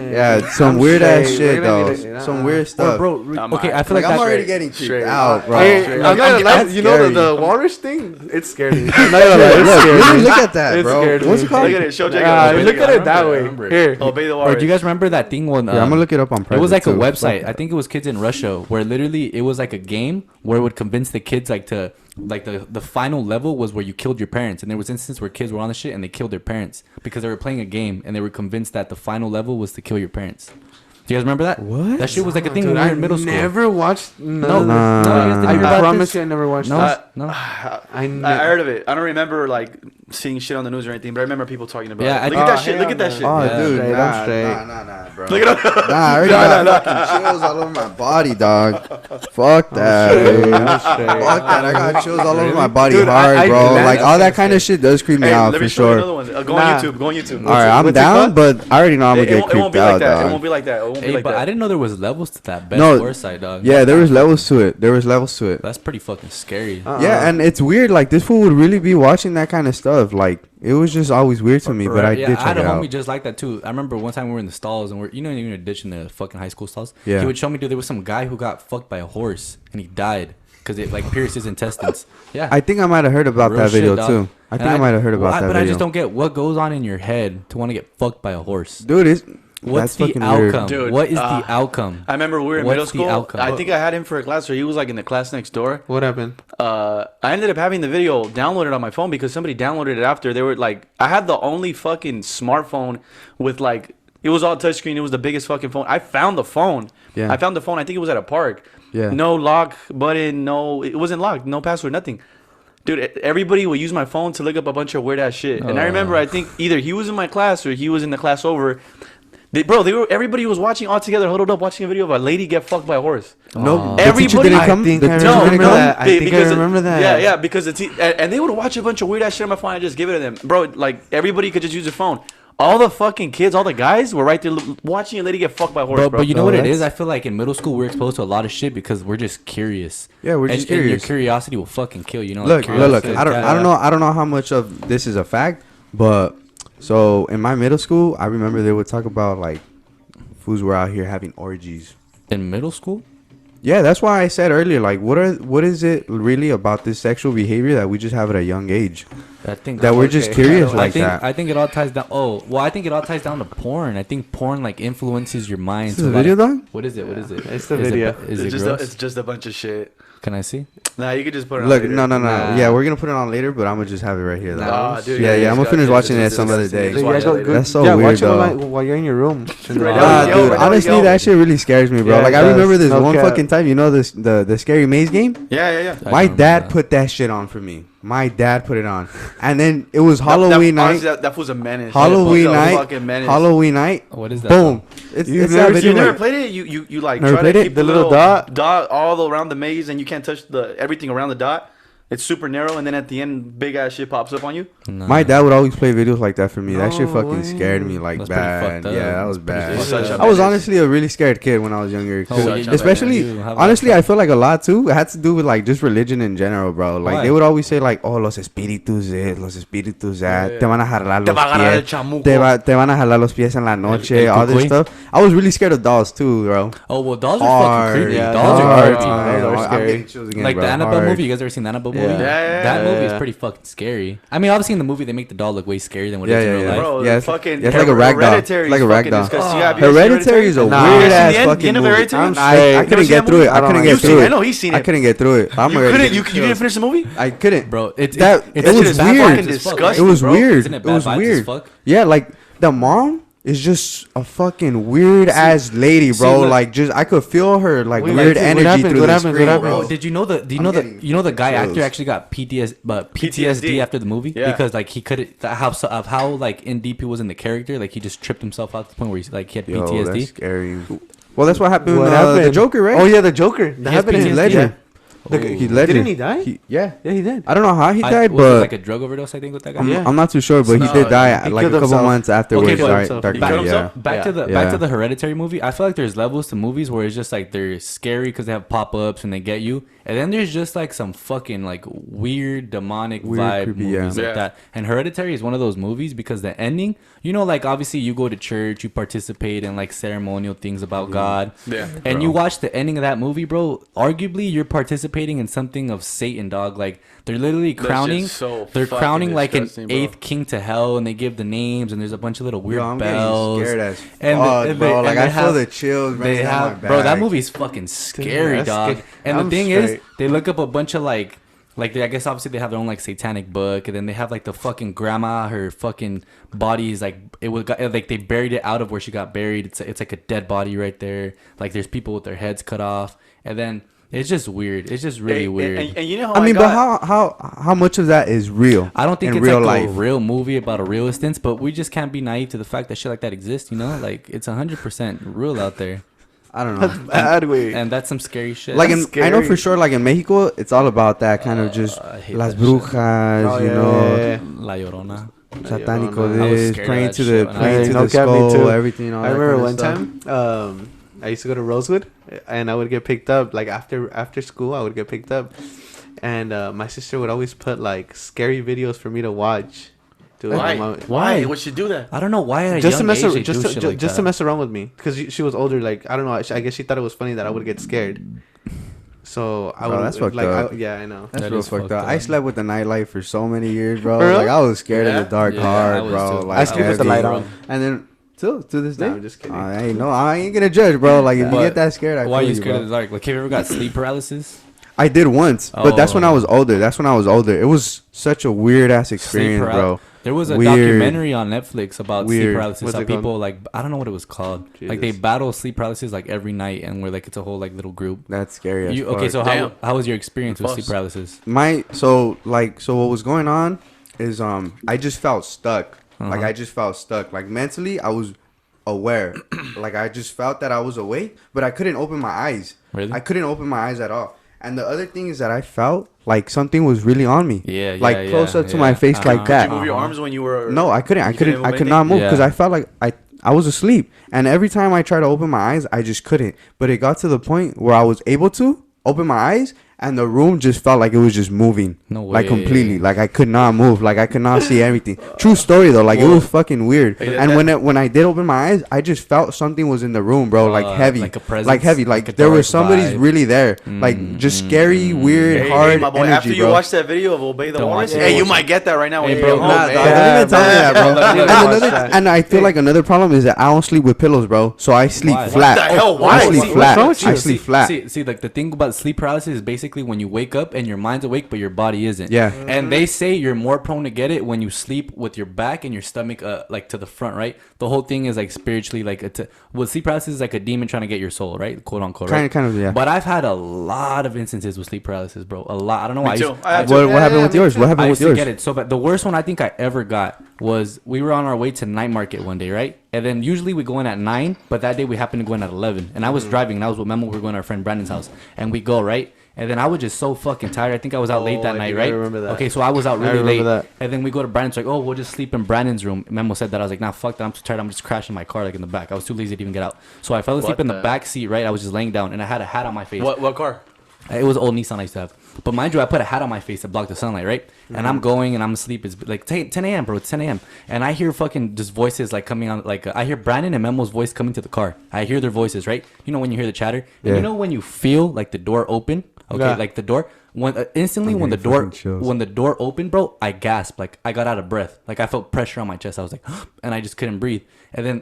Yeah, some
I'm
weird ass
straight.
shit
We're gonna
though.
need it.
Some weird
Or,
stuff.
bro, okay, I feel
Like
like
I'm
that.
already getting creeped
Straight.
out, bro.
Hey,
Straight.
I'm not gonna lie.
That's
You know
scary.
the walrus thing? It scared me.
I'm not gonna lie. Look, look at that,
It
bro.
scared
What's
me.
it called?
Look at it. Show Jacob.
Look at it that
I
way.
remember it.
Here.
Obey the
Or
warriors.
do you guys remember that thing when?
Yeah, I'm gonna look it up on.
It was like a
too.
website. I think it was kids in Russia where literally it was like a game where it would convince the kids like to like the final level was where you killed your parents, and there was instances where kids were on the shit and they killed their parents because they were playing a game and they were convinced that the final level was to kill your parents. Do you guys remember that?
What?
That shit was like a thing
Dude,
when we were
I
in middle school.
never watched.
No,
Nah.
you guys didn't hear
I
about
promise
this?
you, I never watched
No,
that.
no.
I
I heard of it. I don't remember like seeing shit on the news or anything, but I remember people talking about
Yeah,
it.
I
Look
think-
at that shit. Look at that shit.
Oh,
Yeah.
dude,
Straight, I'm straight.
nah, bro.
Look at him.
Nah, I already got fucking chills all over my body, dog. Fuck that, dude. Fuck that. I got chills all over my body hard, bro. Like, all that kind of shit does creep me out,
let
for
me show you
sure.
another one. Go on YouTube. Go on YouTube.
All right, I'm
what's it
down,
called?
but I already know I'm going to get
It won't
creeped
be like
out,
that. It
dog.
won't be like that. It won't be
Hey,
like
but
that.
I didn't know there was levels to that. Best
No.
worst side, dog.
Yeah, there was levels to it. There was levels to it.
That's pretty fucking scary.
Yeah, and it's weird. Like, this fool would really be watching that kind of stuff. Like, it was just always weird to me, but I
Yeah,
did
I
check
had
it
a homie
out.
just like that too. I remember one time we were in the stalls and we were ditching the fucking high school stalls.
Yeah.
He would show me, dude, there was some guy who got fucked by a horse and he died because it like pierced his intestines. Yeah.
I think I might have heard about
Real
that video,
shit, dog.
too. I
And
think I might have heard about that
but
video.
I just don't get what goes on in your head to want to get fucked by a horse.
Dude,
What's
that's
the
fucking
outcome?
weird.
Dude,
What is the outcome?
I remember we were in
What's
middle
the
school.
outcome?
I think I had him for a class, or he was like in the class next door.
What happened?
I ended up having the video downloaded on my phone because somebody downloaded it after. They were like, I had the only fucking smartphone with like, it was all touchscreen. It was the biggest fucking phone. I found the phone.
Yeah.
I found the phone. I think it was at a park.
Yeah.
No lock button. No, it wasn't locked. No password. Nothing. Dude, everybody would use my phone to look up a bunch of weird ass shit. And I remember, I think either he was in my class or he was in the class over. Everybody was watching all together, huddled up, watching a video of a lady get fucked by a horse.
No, the
Everybody-
teacher didn't
I
come.
think
The
I
teacher
remember
didn't come?
that. I think I remember that.
Yeah, because and they would watch a bunch of weird ass shit on my phone. I just give it to them, bro. Like everybody could just use their phone. All the fucking kids, all the guys were right there watching a lady get fucked by a horse, bro.
But you know
No,
what it
that's-
is? I feel like in middle school we're exposed to a lot of shit because we're just curious.
Yeah, we're just
And your
curious.
curiosity will fucking kill you. You know.
Look.
like,
I don't know how much of this is a fact, but so in my middle school, I remember they would talk about like fools were out here having orgies.
In middle school.
Yeah, that's why I said earlier, like, what is it really about this sexual behavior that we just have at a young age?
I think
That we're just curious like that.
I think it all ties down. Oh, well, I think it all ties down to porn. I think porn like influences your mind.
This
to
is a
a lot
video,
of-
dog?
What is it? What is it?
It's the
Is it
video.
ba- Is it
it's
gross?
just a bunch of shit.
Can I see?
Nah, you could just put it on
Look,
later.
no.
Nah.
Yeah, we're gonna put it on later, but I'm gonna just have it right here, though.
Nah, dude.
Yeah, I'm gonna finish
disgusting.
watching it
It's
some other
disgusting.
day.
Just
Yeah,
watch
go,
it later.
That's so
yeah,
weird,
watch it
though.
while you're in your room.
Right
Ah,
Yo,
dude,
right
honestly,
yo.
that shit really scares me, bro.
Yeah,
Like,
it
I remember
does.
this
No
one
cap.
fucking time. You know the scary maze game?
Yeah.
My
remember
dad
that.
put that shit on for me. My dad put it on, and then it was Halloween night.
Honestly, that was a menace.
Halloween
That was a
night.
fucking menace.
Halloween night.
What is that?
Boom. It's
You've
that
never
video,
You never
like-
played it? You like
Never
try
played
to
it?
keep
The little dot
all around the maze, and you can't touch everything around the dot. It's super narrow, and then at the end, big ass shit pops up on you.
No.
My dad would always play videos like that for me. That shit
No
fucking
way.
scared me like
That's pretty
bad.
fucked up.
Yeah, that was
That's pretty
bad.
fucked up. Such a
I was
menace.
honestly a really scared kid when I was younger. 'cause
Oh,
yeah.
especially,
You have
honestly,
that-
I feel like a lot too. It had to do with like just religion in general, bro. Like
Why?
they would always say like, "Oh, los espíritus, los espíritus,
Yeah.
te van a jalar
Te
los
va a agarrar el
pies,
chamuco.
te van a jalar los pies en la noche."
el
All this
cucuy.
stuff. I was really scared of dolls too, bro.
Oh well, dolls are
Hard.
fucking creepy.
Yeah,
dolls are
hard.
creepy.
Dolls are
I'm
scary.
getting chills again,
Like
bro.
the Annabelle
Hard.
movie. You guys ever seen the Annabelle
Yeah.
movie?
Yeah,
That movie is
yeah.
pretty fucking scary. I mean, obviously in the movie they make the doll look way scarier than what it
Yeah,
is in
yeah,
real
yeah.
life.
Bro,
Yeah, it's-
fucking
yeah, it's like a rag doll.
Hereditary
Like a
is
rag
fucking
doll.
disgusting. Have you seen
Hereditary is a
Nah.
weird
You
ass
seen the end
fucking
of
movie.
Hereditary?
I
Never
couldn't
seen
get
that
through it.
movie?
I couldn't
You've
get
seen
through
it.
it.
I know he's seen
I
it.
couldn't get through it. I'm
You
already
couldn't.
getting
You didn't finish the movie?
I couldn't.
Bro, it
It
That
was
shit is bad
weird.
fucking disgusting,
It was
bro.
weird.
Isn't it
It
bad
was
vibes as
weird.
fuck?
Yeah, like the mom is just a fucking weird ass lady, bro.
look-
Like just I could feel her like
Wait,
weird
like, what
energy
happened?
through
What
the
happened?
screen,
What happened?
bro.
Bro, did you know the
I'm getting
the guy
chills.
actor actually got PTSD
PTSD
after the movie
Yeah.
because like he couldn't how like in deep he was in the character, like he just tripped himself out to the point where he like he had
Yo,
PTSD.
that's scary. Well, that's what happened.
What
with
happened?
The Joker, right?
Oh yeah, the Joker. That
He has
happened in
PTSD?
Legend.
Oh.
Heath Ledger.
Didn't he die?
Yeah.
Yeah, he did.
I don't know how he died,
was it
but
like a drug overdose, I think, with that guy.
Yeah.
I'm not too sure. But he
No,
did die
he
like a
killed
couple
himself.
months afterwards.
Okay, but-
right?
himself.
Dark
He
Knight,
killed
yeah.
himself?
Back to the
Yeah.
back to the Hereditary movie. I feel like there's levels to movies where it's just like they're scary because they have pop ups and they get you, and then there's just like some fucking like weird demonic
Weird,
vibe
creepy,
movies
yeah.
like that. And Hereditary is one of those movies because the ending, you know, like obviously you go to church, you participate in like ceremonial things about God,
Yeah.
and
Bro.
you watch the ending of that movie, bro. Arguably, you're participating in something of Satan, dog. Like they're literally
That
crowning.
shit's so
They're
fucking
crowning like an
disgusting, bro.
eighth king to hell, and they give the names, and there's a bunch of little weird
Yo, I'm
bells.
getting scared as
And
fuck,
the- and
bro.
they-
Like
and
I
they
feel
have-
the chills
They
running down my
have, bro. That
back.
movie's fucking scary,
that's
dog.
scary.
And the
I'm
thing is,
straight.
they look up a bunch of like they, I guess obviously they have their own like satanic book, and then they have like the fucking grandma, her fucking body is like it was like they buried it out of where she got buried. It's like a dead body right there. Like there's people with their heads cut off, and then It's just weird. It's just really weird.
And you know how
I mean, but how much of that is real?
I don't think
in
it's
real
like
life.
a real movie about a real instance, but we just can't be naive to the fact that shit like that exists, you know? Like, it's 100% real out there.
I don't know.
Bad way.
And that's some scary shit.
Like
That's
I know
scary.
for sure, like in Mexico, it's all about that kind of just
I hate
las
that shit.
brujas,
Oh,
you
yeah,
know,
yeah, yeah.
La Llorona.
satanico
I
was
this,
scared of
praying
that
to
shit
the
when I
praying
was
to
young.
the
No cap, me
skull,
too.
everything. All
I
that
remember
kind of
one
stuff.
time, I used to go to Rosewood, and I would get picked up. Like after school, I would get picked up, and my sister would always put like scary videos for me to watch. Dude,
Why would she do that?
I don't know why at a
just to
young
mess
age
ar-
they
just
do
to,
shit
ju-
like
just
that.
to mess around with me because she was older. Like I don't know. I guess she thought it was funny that I would get scared. So I
Bro,
would
that's fucked
like
up.
yeah, I know.
That's
That
real
is
fucked
fucked
up.
up.
I slept with the nightlight for so many years, bro.
For real?
Like I was scared
Yeah?
of the dark
Yeah, I
hard,
was
bro.
too.
Like
I sleep with the
heavy.
light on.
And then to this day,
No, I'm just kidding.
I ain't gonna judge, bro. Like if you
But
get that scared,
Why are
feel
you scared
bro.
of the dark? Like, have you ever got sleep paralysis?
I did once, but that's when I
Oh.
was older. It was such a weird ass experience, bro.
There was a
Weird.
documentary on Netflix about sleep
Weird.
paralysis.
What's
How
it called?
people like I don't know what it was called. Like they
Jesus.
battle sleep paralysis like every night, and we're like it's a whole like little group.
That's scary. As
Okay,
fuck.
so
Damn.
how was your experience with
Boss.
sleep paralysis?
So what was going on is I just felt stuck. Like I just felt stuck. Like mentally I was aware. Like I just felt that I was awake, but I couldn't open my eyes.
Really?
I couldn't open my eyes at all. And the other thing is that I felt like something was really on me.
Yeah,
Like
yeah,
close
yeah,
up to my
yeah.
face
Uh-huh.
like that.
Did you move your arms when you were?
No, I couldn't. I
You couldn't
couldn't.
move
I could not move
anything?
because
Yeah.
I felt like I was asleep. And every time I tried to open my eyes, I just couldn't. But it got to the point where I was able to open my eyes, and the room just felt like it was just moving.
No
Like
way.
completely. Like I could not move. Like I could not see everything. True story though. Like it was fucking weird.
Hey,
And when I did open my eyes, I just felt something was in the room, bro. Like heavy.
like a presence,
Like heavy.
like
Like
a
there
dark
was somebody's
vibe.
really there. Like just scary, weird,
Hey,
hard
my boy.
energy,
After you
bro.
watch that video of Obey the
Don't
Warrants,
watch it.
hey, you
Watch
might get that right now. when
Hey,
you
bro,
get home,
Nah,
man.
dog, don't even tell me that, bro.
Don't even
And,
watch that.
and I feel like another problem is that I don't sleep with pillows, bro. So I sleep
Why?
flat.
What the hell?
I
Why?
sleep
What's
flat.
wrong with
I
you?
sleep flat.
See, like the thing about sleep paralysis is basically when you wake up and your mind's awake but your body isn't.
Yeah.
And they say you're more prone to get it when you sleep with your back and your stomach like to the front, right? The whole thing is like spiritually like sleep paralysis is like a demon trying to get your soul, right? Quote unquote. Right?
Kind of, yeah.
But I've had a lot of instances with sleep paralysis, bro. A lot. I don't know why.
Me too. I have
What happened with yours? What
I
happened
used
with
to
yours?
get it so bad. The worst one I think I ever got was we were on our way to night market one day, right? And then usually we go in at 9, but that day we happened to go in at 11. And I was driving, and I was with Memo. We were going to our friend Brandon's house, and we go right. And then I was just so fucking tired. I think I was out late that
I
night,
think
right?
I remember that.
Okay, so I was out
I
really
remember
late.
that.
And then we go to Brandon's, like, oh, we'll just sleep in Brandon's room. Memo said that. I was like, nah, fuck that. I'm too tired. I'm just crashing my car like in the back. I was too lazy to even get out. So I fell asleep
What
in the
the-
back seat, right? I was just laying down, and I had a hat on my face.
What car?
It was old Nissan I used to have. But mind you, I put a hat on my face to block the sunlight, right? And I'm going and I'm asleep. It's like 10 a.m., bro. It's 10 a.m. And I hear fucking just voices like coming on. Like I hear Brandon and Memo's voice coming to the car. I hear their voices, right? You know when you hear the chatter? And
Yeah.
you know when you feel like the door open? Okay,
Yeah.
like the door. When instantly
I'm
when the
getting
door
fucking chills.
when the door opened, bro, I gasped. Like I got out of breath. Like I felt pressure on my chest. I was like, and I just couldn't breathe. And then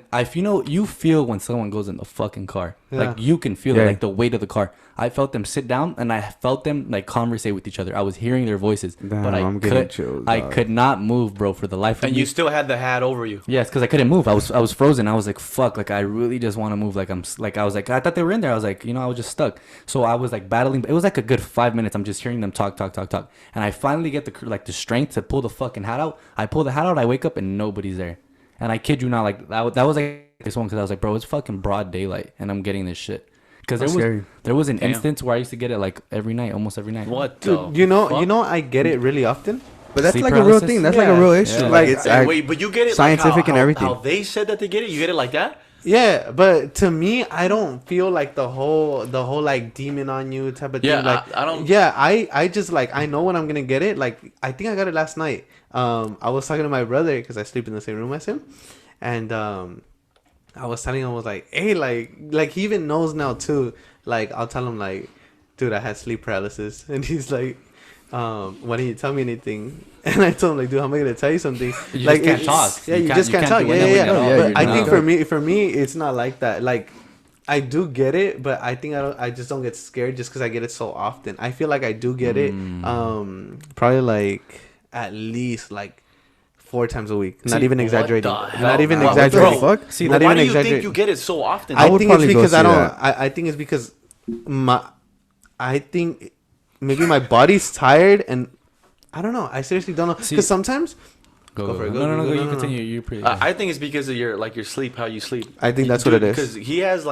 you feel when someone goes in the fucking car.
Yeah.
Like you can feel
Yeah.
it, like the weight of the car. I felt them sit down and I felt them like conversate with each other. I was hearing their voices,
Damn,
but
I'm getting chills,
I
dog.
could not move, bro, for the life of
And
me.
you still had the hat over you.
Yes, because I couldn't move. I was frozen. I was like, fuck. Like I really just want to move. Like I was like, I thought they were in there. I was like, I was just stuck. So I was like battling. It was like a good 5 minutes. I'm just hearing them talk, and I finally get the strength to pull the fucking hat out. I pull the hat out. I wake up and nobody's there. And I kid you not, like that was like this one because I was like, bro, it's fucking broad daylight, and I'm getting this shit. Because
That's scary.
there was an
Damn.
instance where I used to get it like every night, almost every night.
What?
Dude,
the
you
fuck?
know, I get it really often.
But that's
Sleep
like a real
paralysis?
thing. That's like a
Yeah.
real issue.
Yeah.
Like it's
Hey, wait, but you get it
scientific
like
and everything.
How they said that they get it, you get it like that?
Yeah, but to me, I don't feel like the whole like demon on you type of
Yeah,
thing. Like
I don't-
Yeah, I just like I know when I'm gonna get it. Like I think I got it last night. I was talking to my brother because I sleep in the same room as him, and I was telling him, I was like, hey, like he even knows now too. Like I'll tell him like, dude, I had sleep paralysis, and he's like, why didn't you tell me anything? And I told him like, dude, how am I gonna tell you something?
You
like
just can't
it's-
talk.
Yeah,
You
you
can't-
just
you
can't
can't
talk.
do
Yeah,
anything
yeah,
at all.
yeah.
Yeah,
But I
you're
think
not.
for me, it's not like that. Like I do get it, but I think I just don't get scared just because I get it so often. I feel like I do get it, probably like at least like 4 times a week. Not
See,
even
what
exaggerating.
the hell?
Not even
What the
exaggerating.
fuck?
See,
Not
Why
even
do you
exaggerating.
think you get it so often?
I
would
think it's
probably go
because I
see
don't.
that.
I think it's because I think maybe my body's tired, and I don't know. I seriously don't know. Because sometimes.
Go for it. No. You continue. You're pretty.
I think it's because of your sleep, how you sleep.
I think that's what it is.
Because he has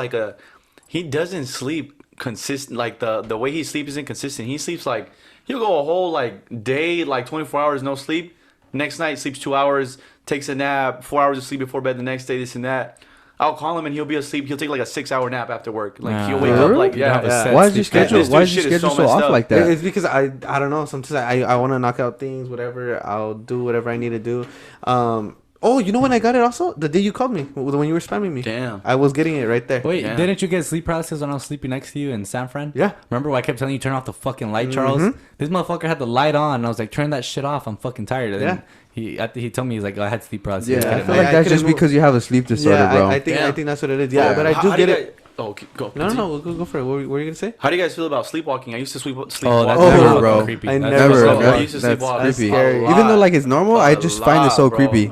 he doesn't sleep consistent. Like the way he sleeps isn't consistent. He sleeps like he'll go a whole day, 24 hours no sleep. Next night sleeps 2 hours, takes a nap, 4 hours of sleep before bed. The next day, this and that. I'll call him and he'll be asleep. He'll take a 6-hour nap after work. He'll wake up
Why is your schedule? Why is your schedule so off like that?
It's because I don't know. Sometimes I want to knock out things, whatever. I'll do whatever I need to do. Oh, you know when I got it also? The day you called me, when you were spamming me.
Damn.
I was getting it right there.
Wait, didn't you get sleep paralysis when I was sleeping next to you in San Fran?
Yeah.
Remember when I kept telling you turn off the fucking light, Charles? This motherfucker had the light on, and I was like, turn that shit off. I'm fucking tired. And then he told me, he's like, I had sleep paralysis.
Yeah, I feel like that's just because you have a sleep disorder, bro.
I think that's what it is. Yeah, but I do get it.
Oh, go.
No, go for it. What were you gonna say?
How do you guys feel about sleepwalking? I used to sleepwalk.
Oh, that's
never, bro.
Creepy.
I
That's
never.
so
I used to
That's
sleepwalk.
creepy.
Scary.
Even though it's normal, I just find it so
bro.
creepy.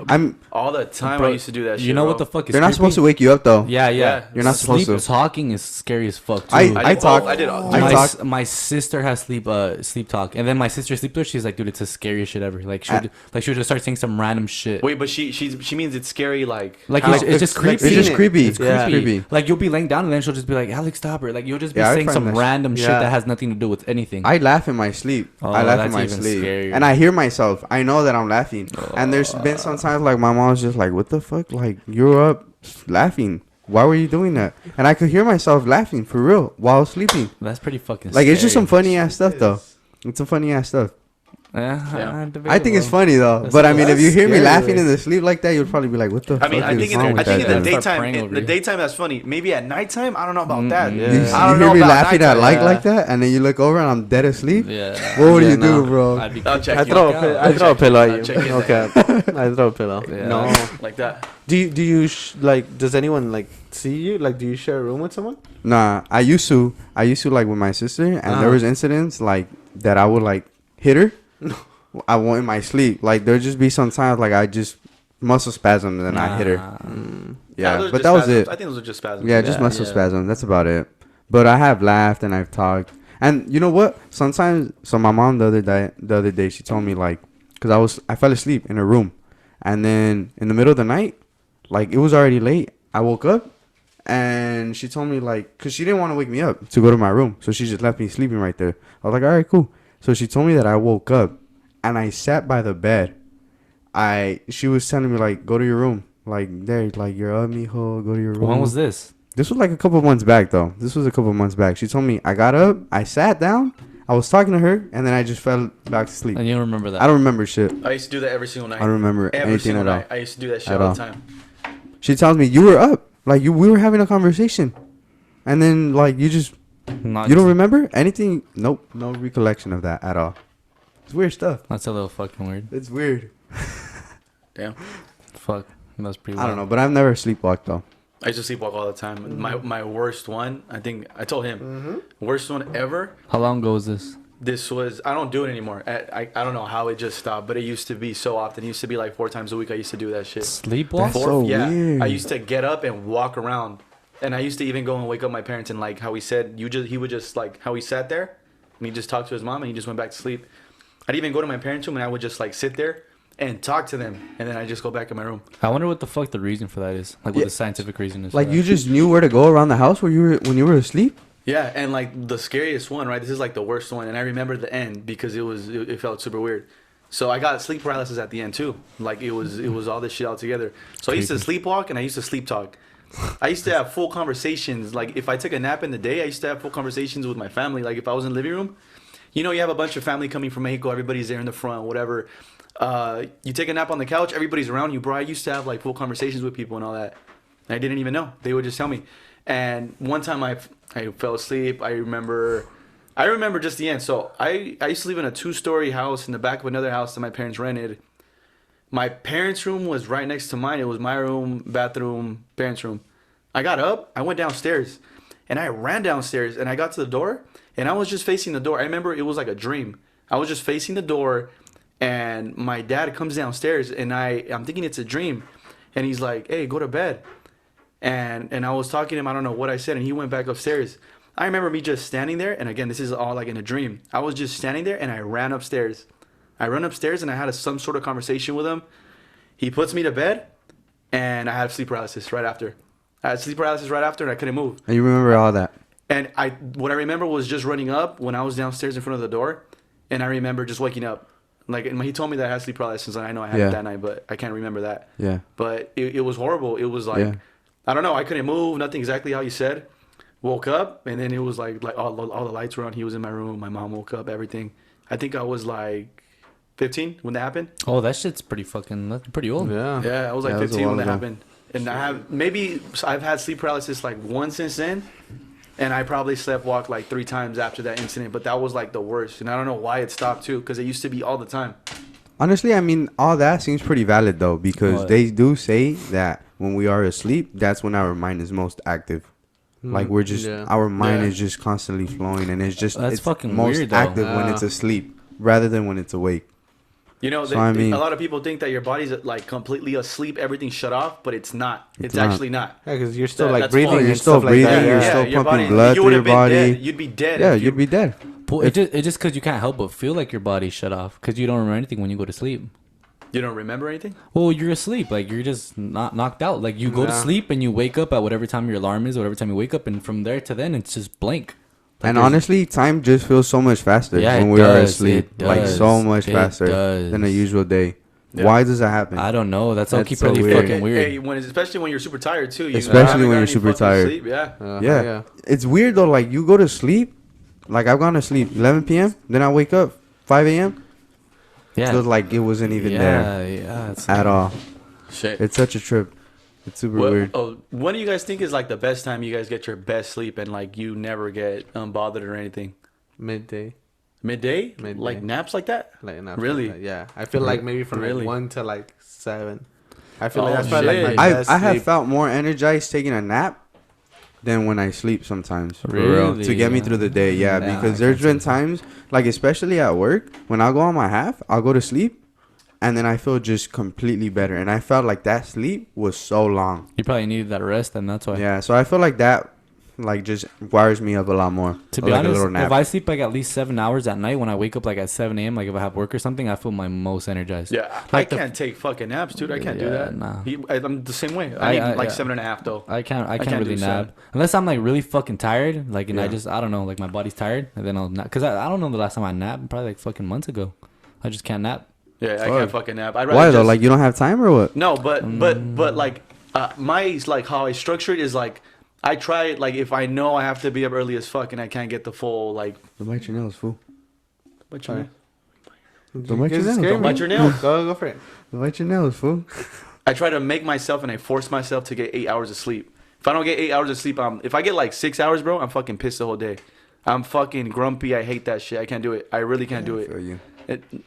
All the time
Bro,
I used to do that shit.
You know
bro.
what the fuck is
They're not
creepy?
supposed to wake you up though.
Yeah.
You're not supposed
Sleep
to.
talking is scary as fuck too.
I talk.
I did.
My sister has sleep talk, and then my sister sleep through. She's like, dude, it's the scariest shit ever. She'll just start saying some random shit.
Wait, but she means it's scary.
It's just creepy.
It's just creepy.
It's creepy. Like you'll be laying down and then she'll just be like, Alex, stop her. Like you'll just be
I
saying
find
some
that
random shit that has nothing to do with anything.
I laugh in my sleep. I laugh in
that's
my
even
sleep,
scarier.
and I hear myself. I know that I'm laughing. And there's been sometimes my mom's just like, "What the fuck? Like you're up laughing. Why were you doing that?" And I could hear myself laughing for real while sleeping.
That's pretty fucking.
It's just some
scary.
funny ass stuff though. It's some funny ass stuff.
Yeah.
I think it's funny though. But I mean, if you hear me laughing in the sleep like that, you'll probably be like, "What the?"
I mean,
fuck
I
is
think
wrong
in
with
the
that
daytime,
praying over
in the
you.
daytime that's funny. Maybe at nighttime, I don't know about that.
Yeah.
You
I don't
hear
know
me
about
laughing at
nighttime.
like that, and then you look over and I'm dead asleep.
Yeah.
What would
Yeah,
you do,
no.
bro?
I'd be
I'll check
I
you.
throw a pillow at you.
check it
Okay. I throw a pillow.
Yeah.
No.
Like that.
Do you does anyone see you? Do you share a room with someone?
Nah, I used to with my sister, and there was incidents that I would hit her. I won't in my sleep. There'd just be some times I just muscle spasm and then I hit her. Yeah,
those are
but
just
that was
spasms.
it.
I think those are just spasms.
Yeah, just muscle spasm. That's about it. But I have laughed and I've talked. And you know what? Sometimes, so my mom the other day, she told me because I fell asleep in her room, and then in the middle of the night, it was already late. I woke up, and she told me because she didn't want to wake me up to go to my room, so she just left me sleeping right there. I was like, all right, cool. So she told me that I woke up, and I sat by the bed. She was telling me go to your room, you're up, mijo, go to your room.
When was this?
This was a couple months back, though. This was a couple months back. She told me I got up, I sat down, I was talking to her, and then I just fell back to sleep.
And you don't remember that?
I don't remember shit.
I used to do that every single night.
I don't remember
every
anything
single
at all.
night. I used to do that shit
At
all
all.
the time.
She tells me you were up, we were having a conversation, and then you just you don't remember anything. Nope, no recollection of that at all. It's weird stuff.
That's a little fucking weird.
It's weird.
Damn.
Fuck. That's pretty
I don't know, but I've never sleepwalked though.
I used to sleepwalk all the time. My worst one, I think I told him, worst one ever.
How long ago was this?
This was, I don't do it anymore. I don't know how it just stopped, but it used to be so often. It used to be 4 times a week. I used to do that shit.
Sleepwalk?
That's so weird.
I used to get up and walk around, and I used to even go and wake up my parents and how he said he would just how he sat there, and he just talked to his mom and he just went back to sleep. I'd even go to my parents' room and I would just sit there and talk to them, and then I just go back in my room.
I wonder what the fuck the reason for that is. What the scientific reason is. for
You
that.
just knew where to go around the house when you were asleep.
Yeah, and the scariest one, right? This is the worst one, and I remember the end because it felt super weird. So I got sleep paralysis at the end too. It was all this shit all together. So I used to sleepwalk and I used to sleep talk. I used to have full conversations. If I took a nap in the day, I used to have full conversations with my family. If I was in the living room, you have a bunch of family coming from Mexico, everybody's there in the front, whatever. You take a nap on the couch, everybody's around you, bro. I used to have full conversations with people and all that. And I didn't even know. They would just tell me. And one time I fell asleep. I remember just the end. So I used to live in a 2-story house in the back of another house that my parents rented. My parents' room was right next to mine. It was my room, bathroom, parents' room. I got up, I went downstairs, and I ran downstairs, and I got to the door, and I was just facing the door. I remember it was like a dream. I was just facing the door, and my dad comes downstairs, and I'm thinking it's a dream, and he's like, "Hey, go to bed." And I was talking to him, I don't know what I said, and he went back upstairs. I remember me just standing there, and again, this is all like in a dream. I was just standing there, and I ran upstairs. I ran upstairs, and I had some sort of conversation with him. He puts me to bed, and I had sleep paralysis right after. I had sleep paralysis right after, and I couldn't move.
And you remember all that?
And what I remember was just running up when I was downstairs in front of the door, and I remember just waking up. Like, and he told me that I had sleep paralysis, and I know I had it that night, but I can't remember that.
Yeah.
But it was horrible. It was like, I don't know, I couldn't move, nothing exactly how you said. Woke up, and then it was like all the lights were on. He was in my room. My mom woke up, everything. I think I was like 15 when that happened.
Oh, that shit's that's pretty old.
Yeah, I was like
Yeah, that was a
15 when
while
that
ago.
happened. And I've had sleep paralysis like once since then. And I probably sleptwalked like 3 times after that incident. But that was like the worst. And I don't know why it stopped too, because it used to be all the time.
Honestly, I mean, all that seems pretty valid though, because
What?
they do say that when we are asleep, that's when our mind is most active. Like we're just our mind is just constantly flowing, and it's
That's
it's
fucking
most
weird, though.
active when it's asleep rather than when it's awake.
You know,
So, I mean-
a lot of people think that your body's like completely asleep, everything's shut off, but it's not. It's
not.
actually not.
Yeah, because you're still
That-
like
that's
breathing.
false.
And
You're still
stuff
breathing,
Like that.
you're
Yeah.
still
your
pumping
body,
blood
you
through
would
your
have been
body.
dead. You'd be dead.
Yeah,
if you-
you'd be dead.
Well, it's just because you can't help but feel like your body's shut off because you don't remember anything when you go to sleep.
You don't remember anything?
Well, you're asleep. Like, you're just not knocked out. Like, you go to
Yeah.
sleep and you wake up at whatever time your alarm is, whatever time you wake up. And from there to then, it's just blank. Like,
And
there's-
honestly, time just feels so much faster
Yeah,
when
it
we are
does,
asleep.
it
Like
does,
so much
it
faster
does.
than a usual day.
Yeah.
Why does that happen?
I don't know. That's all
That's
keep
so
really
weird.
fucking weird.
Especially when you're super tired too. You
Especially
haven't
when
got
you're
any
super
fucking
tired.
sleep. Yeah.
Yeah. It's weird though. Like you go to sleep, like I've gone to sleep 11 p.m. Then I wake up 5 a.m.
Yeah.
Feels like it wasn't even there
Yeah. It's
at all.
Shit.
It's such a trip. It's super weird.
When do you guys think is like the best time you guys get your best sleep and like you never get bothered or anything?
Midday.
Midday?
Midday.
Like naps like that?
Like not
Really?
Like that. Yeah. I feel like maybe from
Really?
like 1 to like 7. I feel
Oh,
like that's probably like
shit.
my
I
best
have
sleep.
felt more energized taking a nap than when I sleep sometimes. For real.
Really?
To get me through the day, yeah.
Nah,
Because
I
there's
can't
been
say so.
times, like especially at work, when I'll go on my half, I'll go to sleep, and then I feel just completely better. And I felt like that sleep was so long.
You probably needed that rest, and that's why.
Yeah, so I feel like that like just wires me up a lot more.
To be
like a
honest,
little nap.
if I sleep like at least 7 hours at night, when I wake up like at 7 a.m., like if I have work or something, I feel my most energized.
Yeah.
Like
I can't take fucking naps, dude. I can't do
Yeah,
that.
nah.
I'm the same way. I need like
yeah.
7.5 though.
I can't
can't
really
do
nap
7.
unless I'm like really fucking tired. Like, and
Yeah.
I don't know, like my body's tired, and then I'll nap. Cause I don't know the last time I napped, probably like fucking months ago. I just can't nap.
Yeah, I
Fuck.
can't fucking nap. I'd rather
Why though?
just-
Like you don't have time or what?
No, but like my like how I structure it is like I try it like if I know I have to be up early as fuck and I can't get the full like
Don't bite your nails, fool.
what's your name?
Don't bite your
Get
nails.
scared,
Don't bite
man.
your nails.
Go for it.
Don't bite your nails, fool.
I try to make myself and I force myself to get 8 hours of sleep. If I don't get 8 hours of sleep, if I get like 6 hours, bro, I'm fucking pissed the whole day. I'm fucking grumpy. I hate that shit. I can't do it. I really can't do
I
it.
feel you.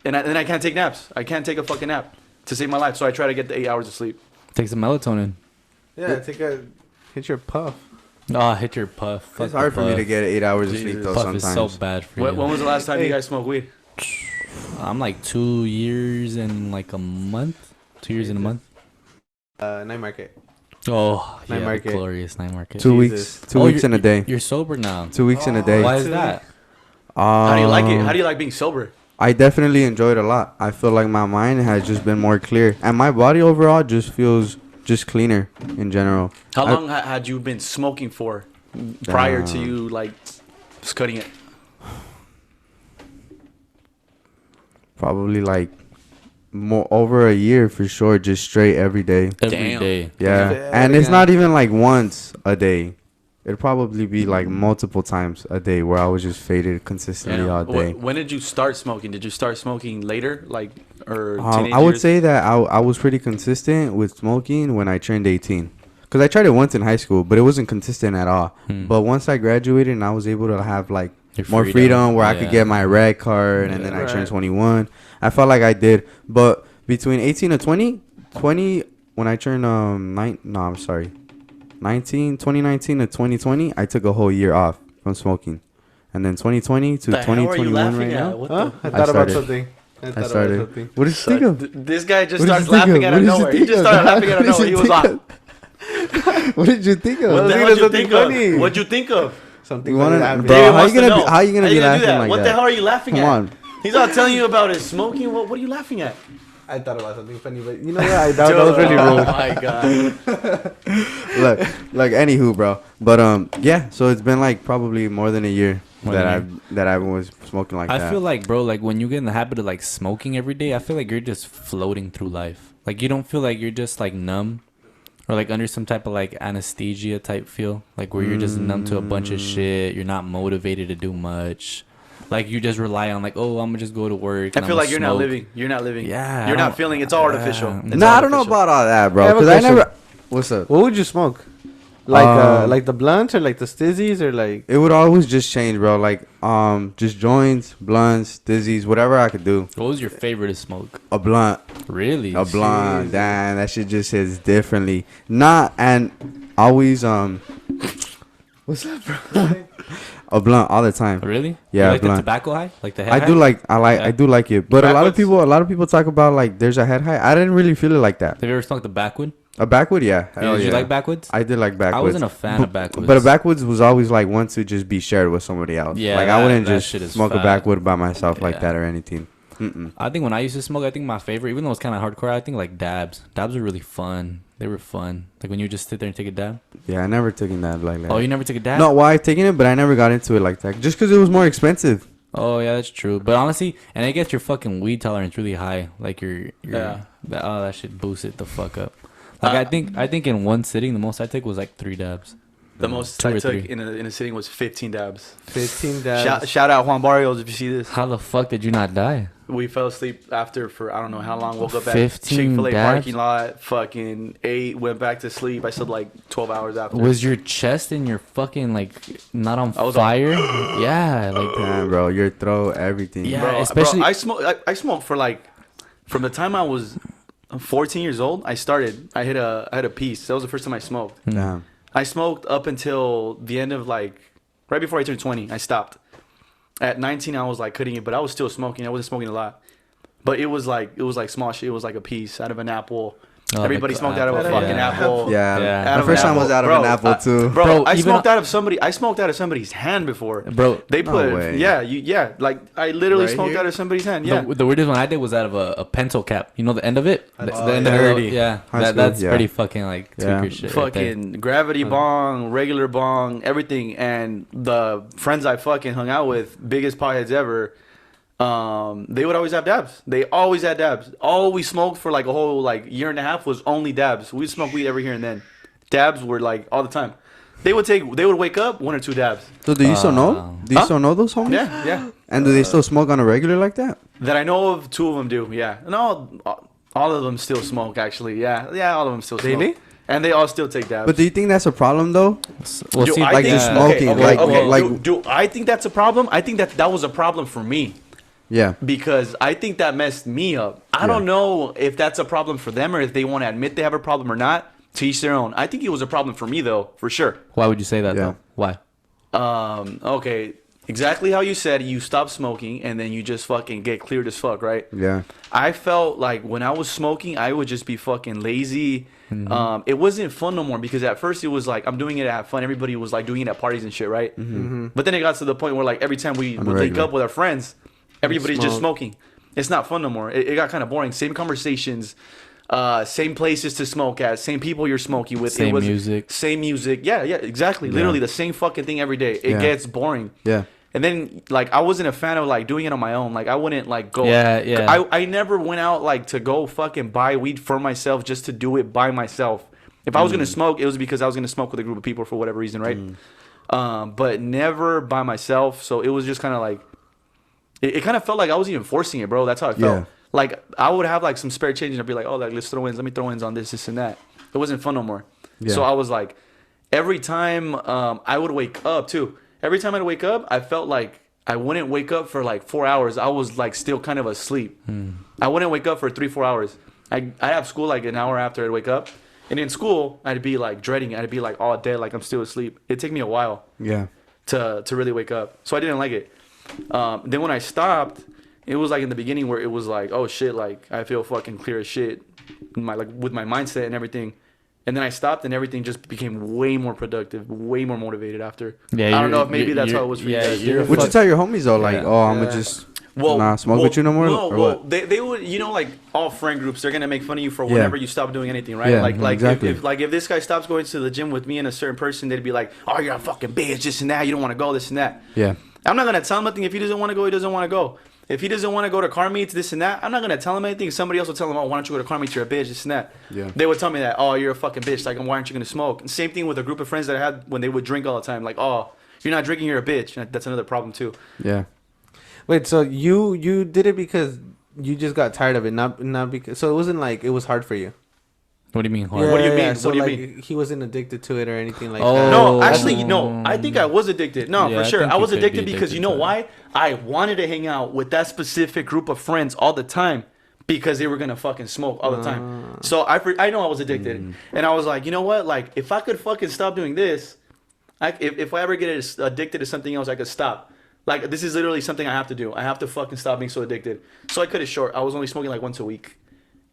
And I can't take naps. I can't take a fucking nap to save my life. So I try to get the 8 hours of sleep.
Take some melatonin.
Yeah, hit your puff.
Oh, hit your puff. Fuck
It's hard
the
for me
puff.
to get 8 hours of sleep
Jesus.
though.
Puff is
Sometimes.
so bad for you.
When was the last time you guys smoked weed?
I'm like 2 years and like a month. 2 years in a month.
Night market.
Oh,
Night
yeah,
market.
glorious night market.
2
Jesus.
weeks. 2
Oh,
weeks
you're-
in a day.
You're sober now.
2 weeks in a day.
Why is that?
How do you like it? How do you like being sober?
I definitely enjoy it a lot. I feel like my mind has just been more clear, and my body overall just feels just cleaner in general.
How long had you been smoking for prior to you like just cutting it?
Probably like more over a year for sure, just straight every day.
Every
Damn.
day.
Yeah,
Yeah,
and it's
yeah.
not even like once a day. It'd probably be like multiple times a day where I was just faded consistently all day.
When did you start smoking? Did you start smoking later, like or teenage
I would
years?
say that I was pretty consistent with smoking when I turned 18. Because I tried it once in high school, but it wasn't consistent at all. But once I graduated and I was able to have like
Your
more freedom where I
Yeah.
could get my red card and then I
Right.
turned 21, I felt like I did. But between 18 and 20, when I turned 2019 to 2020, I took a whole year off from smoking. And then 2020 to
The hell are you
2021
laughing
right
at?
now.
What
Huh?
the?
I thought about
started.
something. I
I
thought about
started.
something.
What did you think of?
This guy just
What did
starts
you think
laughing
of?
out of
What did you
nowhere. He
think
just
of?
started laughing out of
What did
nowhere.
you
He was
think
like,
of? What did you think of?
"What the
think
hell
of
did you
something
think of?
funny.
What'd you think of?"
Something.
You wanna-
happened.
bro,
David
how
wants
you
to
gonna
know.
be- how you gonna be
do
laughing
that?
like
What
that?
the hell are you laughing
Come
at?
on.
He's not telling you about his smoking. What are you laughing at?
I thought about something funny, but you know what? That was really
Oh
rude.
my god.
Look, anywho, bro. But yeah. So it's been like probably more than a year
More than
that I was smoking like that.
I feel like, bro, like when you get in the habit of like smoking every day, I feel like you're just floating through life. Like you don't feel like you're just like numb or like under some type of like anesthesia type feel, like where you're just numb to a bunch of shit. You're not motivated to do much. Like you just rely on like, oh, I'm gonna just go to work.
I
and
feel
I'ma
like you're not
smoke.
living. You're not living.
Yeah,
You're
I
not
don't-
feeling. It's all artificial.
Yeah.
It's
Nah, I don't know
artificial.
about all that,
I
bro.
have a
Because I
question.
never. What's up?
What would you smoke? Like the blunts or like the stizzies or like?
It would always just change, bro. Like just joints, blunts, dizzies, whatever I could do.
What was your favorite to smoke?
A blunt.
Really?
A blunt, damn, that shit just hits differently. Not and always what's up, bro? A blunt all the time.
Really?
Yeah,
You like the
blunt.
tobacco high, like the head
I
high?
do like I do like it, but a lot of
Backwards?
people talk about like there's a head high. I didn't really feel it like that.
Have you ever smoked the backwood?
A backwood, yeah. Hell
Did you
yeah.
like backwoods?
I did like backwoods.
I wasn't a fan of backwoods.
But a backwoods was always like one to just be shared with somebody else.
Yeah,
like I wouldn't
that
just
shit is
smoke a
fat.
backwood by myself like
Yeah.
that or anything. Mm-mm.
I think when I used to smoke, I think my favorite, even though it's kind of hardcore, I think like dabs. Dabs were really fun. They were fun. Like when you just sit there and take a dab.
Yeah, I never taken that like that.
Oh, you never took a dab?
No, why I've taken it, but I never got into it like that. Just because it was more expensive.
Oh yeah, that's true. But honestly, and it gets your fucking weed tolerance really high. Like
Yeah.
that shit boosts it the fuck up. Like I think in one sitting, the most I took was like 3 dabs.
The most
Two
I
or
took
3.
in a sitting was 15 dabs.
15 dabs.
Shout out Juan Barrios if you see this.
How the fuck did you not die?
We fell asleep after for I don't know how long. Woke up at
15
Chick-fil-A
dabs?
parking lot. Fucking ate. Went back to sleep. I slept like 12 hours after.
Was your chest and your fucking like not on
I was
fire? Yeah, like
Damn, bro, your throat, everything.
Yeah.
bro,
especially-
I smoked for like from the time I was 14 years old. I had a piece. That was the first time I smoked.
Damn.
I smoked up until the end of like right before I turned 20. I stopped. At 19, I was like cutting it, but I was still smoking. I wasn't smoking a lot, but it was like small shit. It was like a piece out of an apple.
Oh,
Everybody
like
smoked out of a
apple.
fucking
Yeah.
apple.
Yeah.
Yeah.
Out
My
of
first
an
time was
apple.
out of
Bro,
an apple too.
Bro, I
even
smoked
on-
I smoked out of somebody's hand before.
bro.
They
No
put
way.
yeah, like I literally
Right
smoked
here?
out of somebody's hand. Yeah.
The weirdest one I did was out of a pencil cap. You know the end of it? The
Oh,
end
yeah.
of the
Dirty.
yeah.
High school,
That's
yeah.
pretty fucking like
Yeah.
tweaker shit. right there.
Fucking gravity bong, regular bong, everything. And the friends I fucking hung out with, biggest potheads ever, they would always have dabs. They always had dabs. All we smoked for like a whole like year and a half was only dabs. We'd smoke weed every here and then. Dabs were like all the time. They would wake up 1 or 2 dabs.
So do you still know? Do you
Huh?
still know those homies?
Yeah.
And do they still smoke on a regular like that?
That I know of, 2 of them do. Yeah. And all of them still smoke actually. Yeah, all of them still smoke.
Really?
And they all still take dabs.
But do you think that's a problem though?
Well,
Do
see,
I
like
think-
just smoking, like-
do I think that's a problem? I think that was a problem for me
Yeah.
because I think that messed me up. I don't know if that's a problem for them or if they want to admit they have a problem or not. To each their own. I think it was a problem for me though, for sure.
why would you say that
Yeah.
though? Why?
Okay, exactly how you said. You stop smoking and then you just fucking get cleared as fuck, right?
Yeah.
I felt like when I was smoking, I would just be fucking lazy. It wasn't fun no more because at first it was like I'm doing it to have fun. Everybody was like doing it at parties and shit, right? But then it got to the point where like every time we would link
regular.
up with our friends, everybody's just
Smoke.
smoking. It's not fun no more. It got kind of boring. Same conversations, same places to smoke at, same people you're smoking with.
Same
it was
music.
Same music. Yeah, exactly. Literally the same fucking thing every day. It
Yeah.
gets boring.
Yeah.
And then like I wasn't a fan of like doing it on my own. Like I wouldn't like go.
Yeah.
I never went out like to go fucking buy weed for myself just to do it by myself. If I was gonna smoke, it was because I was gonna smoke with a group of people for whatever reason, right? But never by myself. So it was just kind of like it kind of felt like I was even forcing it, bro. That's how it felt.
Yeah.
Like I would have like some spare change and I'd be like, oh, like let's throw ins. Let me throw ins on this, and that. It wasn't fun no more.
Yeah.
So I was like, every time I would wake up too. Every time I'd wake up, I felt like I wouldn't wake up for like 4 hours. I was like still kind of asleep. I wouldn't wake up for 3-4 hours. I have school like an hour after I'd wake up. And in school, I'd be like dreading it. I'd be like all day, like I'm still asleep. It'd take me a while
Yeah.
to really wake up. So I didn't like it. Then when I stopped, it was like in the beginning where it was like, oh shit, like I feel fucking clear as shit, with my mindset and everything. And then I stopped, and everything just became way more productive, way more motivated after.
Yeah,
I don't know if maybe that's how it was for you guys.
Would you tell your homies though, like,
Yeah.
oh, I'm gonna just
Well,
not smoke with you no more,
No,
or
well,
what?
they would, you know, like all friend groups, they're gonna make fun of you for
Yeah.
whenever you stop doing anything, right?
Yeah,
like
exactly.
if this guy stops going to the gym with me and a certain person, they'd be like, oh, you're a fucking bitch, this and that. You don't want to go, this and that.
Yeah.
I'm not gonna tell him nothing. If he doesn't want to go, he doesn't want to go. If he doesn't want to go to car meets, this and that, I'm not gonna tell him anything. Somebody else will tell him, oh, why don't you go to car meets? You're a bitch, this and that.
Yeah.
They would tell me that, oh, you're a fucking bitch. Like, why aren't you gonna smoke? And same thing with a group of friends that I had when they would drink all the time. Like, oh, you're not drinking, you're a bitch. And that's another problem too.
Yeah.
Wait, so you did it because you just got tired of it, not because. So it wasn't like it was hard for you.
What do you mean hard?
What do you mean?
So
What do you
like
mean?
he wasn't addicted to it or anything like
Oh.
that.
No, actually, no. I think I was addicted. No,
Yeah,
for
I
sure.
think
I
you
was
could be
addicted because you know
addicted to
why? I wanted to hang out with that specific group of friends all the time because they were gonna fucking smoke all the time. So I know I was addicted, and I was like, you know what? Like, if I could fucking stop doing this, if I ever get addicted to something else, I could stop. Like, this is literally something I have to do. I have to fucking stop being so addicted. So I cut it short. I was only smoking like once a week,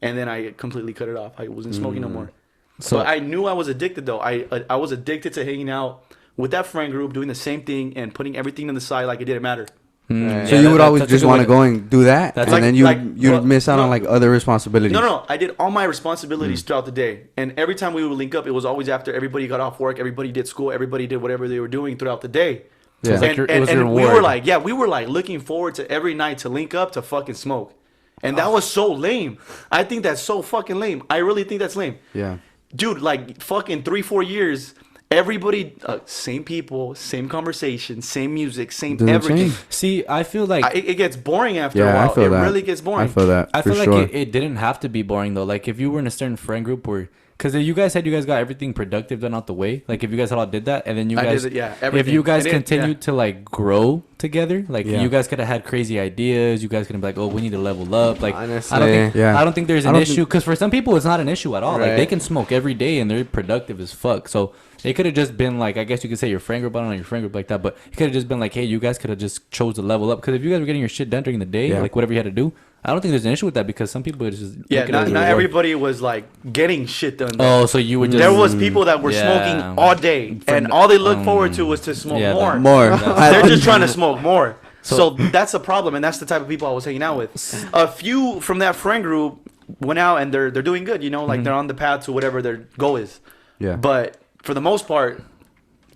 and then I completely cut it off. I wasn't smoking no more.
So
But I knew I was addicted though. I was addicted to hanging out with that friend group, doing the same thing, and putting everything on the side like it didn't matter.
Right.
So
Yeah,
you would always
that's a
just
good
want
way
to go and do that,
That's
and
like-
then you'd
well,
miss out
no.
on like other responsibilities.
No. I did all my responsibilities throughout the day, and every time we would link up, it was always after everybody got off work, everybody did school, everybody did whatever they were doing throughout the day.
Yeah.
it's like
And,
your- it
and,
was
and
your
we were
reward.
like, we were like looking forward to every night to link up to fucking smoke, and that was so lame. I think that's so fucking lame. I really think that's lame.
Yeah.
Dude, like fucking 3-4 years, everybody, same people, same conversation, same music, same
Doesn't
everything.
change.
see, I feel like
It gets boring after a
Yeah,
while.
I feel
It
that.
really gets boring.
I feel that.
I
for
feel like
sure.
it didn't have to be boring though. Like if you were in a certain friend group where, because you guys said you guys got everything productive done out the way. Like if you guys all did that, and then you
I
guys,
did it, yeah,
if
everything.
you guys
And it-
continued to like grow together, like
Yeah.
you guys could have had crazy ideas. You guys could have been like, oh, we need to level up. Like
Honestly,
I don't think,
Yeah.
I don't think there's
I
an
don't
issue
think-
because for some people it's not an issue at all. Like they
Right.
can smoke every day and they're productive as fuck. So it could have just been like, I guess you could say your friend group. I don't know your friend group like that, but it could have just been like, hey, you guys could have just chose to level up because if you guys were getting your shit done during the day,
Yeah.
like whatever you had to do, I don't think there's an issue with that because some people just
Yeah,
look at it as
not
a reward.
everybody was like getting shit done.
Oh, so you would just
There was people that were
Yeah.
smoking all day, and all they looked forward to was to smoke
yeah,
more.
More.
They're just trying to smoke more. So that's the problem, and that's the type of people I was hanging out with. A few from that friend group went out, and they're doing good. You know, like they're on the path to whatever their goal is.
Yeah.
But for the most part,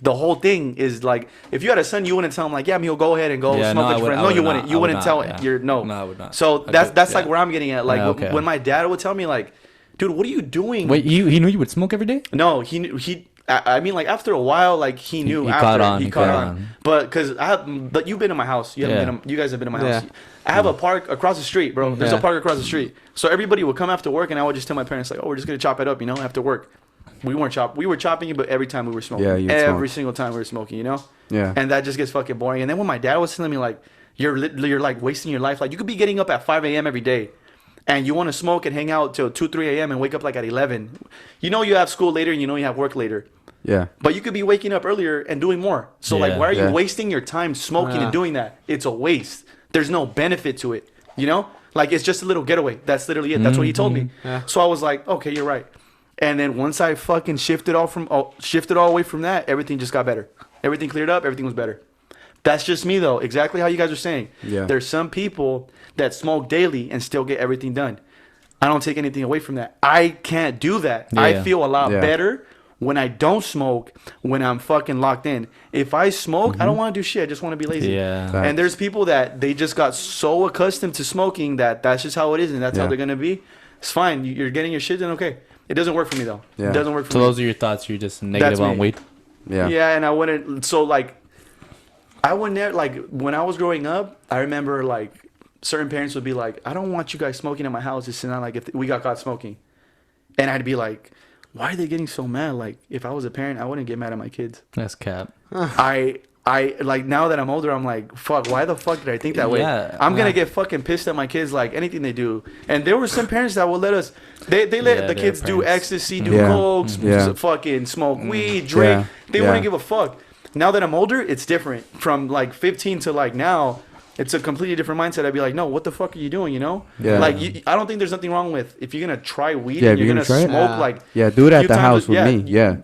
the whole thing is like, if you had a son, you wouldn't tell him like, yeah, Mio, go ahead and go
Yeah,
smoke
no,
with
I
your
would-
friends.
I
No,
would
you
not.
wouldn't.
I
You
would
wouldn't
not,
tell
yeah.
your no.
No, I would not.
So
I
that's
could-
like
yeah.
where I'm getting at. Like
Yeah, okay.
when my dad would tell me like, dude, what are you doing?
Wait, he knew you would smoke every day?
No, I mean, like after a while, like he knew.
He
after
caught on,
He
he
caught
caught
on.
on.
But but you've been in my house. You haven't
Yeah.
been. You guys have been in my
Yeah.
house. I have a park across the street, bro. There's a
Yeah.
park across the street. So everybody would come after work, and I would just tell my parents like, "Oh, we're just gonna chop it up," after work. We were chopping it, but every time we were smoking.
Yeah, you would
every
smoke.
single time we were smoking,
Yeah.
And that just gets fucking boring. And then when my dad was telling me like, you're like wasting your life. Like you could be getting up at 5 a.m. every day, and you want to smoke and hang out till 2-3 a.m. and wake up like at 11. You have school later, and you have work later.
Yeah.
But you could be waking up earlier and doing more. So like,
Yeah.
why are you
Yeah.
wasting your time smoking
Yeah.
and doing that? It's a waste. There's no benefit to it. Like it's just a little getaway. That's literally it. That's what he told me.
Yeah.
So I was like, okay, you're right. And then once I fucking shifted all away from that, everything just got better. Everything cleared up. Everything was better. That's just me though. Exactly how you guys are saying.
Yeah.
There's some people that smoke daily and still get everything done. I don't take anything away from that. I can't do that. I
Yeah.
feel a lot
Yeah.
better when I don't smoke, when I'm fucking locked in. If I smoke, I don't want to do shit. I just want to be lazy.
Yeah.
Facts.
And there's people that they just got so accustomed to smoking that's just how it is and that's how
Yeah.
they're going to be. It's fine. You're getting your shit done. Okay. It doesn't work for me though.
Yeah.
It doesn't work for
So
me.
those are your thoughts. You're just negative
me.
on weed.
Yeah.
Yeah, and I wouldn't. So like, I wouldn't there. Like when I was growing up, I remember like certain parents would be like, "I don't want you guys smoking in my house." It's not like if we got caught smoking, and I'd be like, "Why are they getting so mad?" Like if I was a parent, I wouldn't get mad at my kids.
That's cap.
I like now that I'm older, I'm like, fuck, why the fuck did I think that way?
Yeah,
I'm gonna
yeah.
get fucking pissed at my kids like anything they do. And there were some parents that will let us they let
Yeah,
the
there
kids
are
do
parents.
ecstasy, do
Yeah.
coke,
Yeah.
fucking smoke weed, drink.
Yeah.
They
Yeah.
wouldn't give a fuck. Now that I'm older, it's different. From like 15 to like now, It's a completely different mindset. I'd be like, no, what the fuck are you doing? You know,
Yeah.
like I don't think there's nothing wrong with if you're gonna try weed.
Yeah,
and
if
you're
you're
gonna
gonna try it.
smoke like
Yeah, do it at
few
the
times
house with me. Yeah.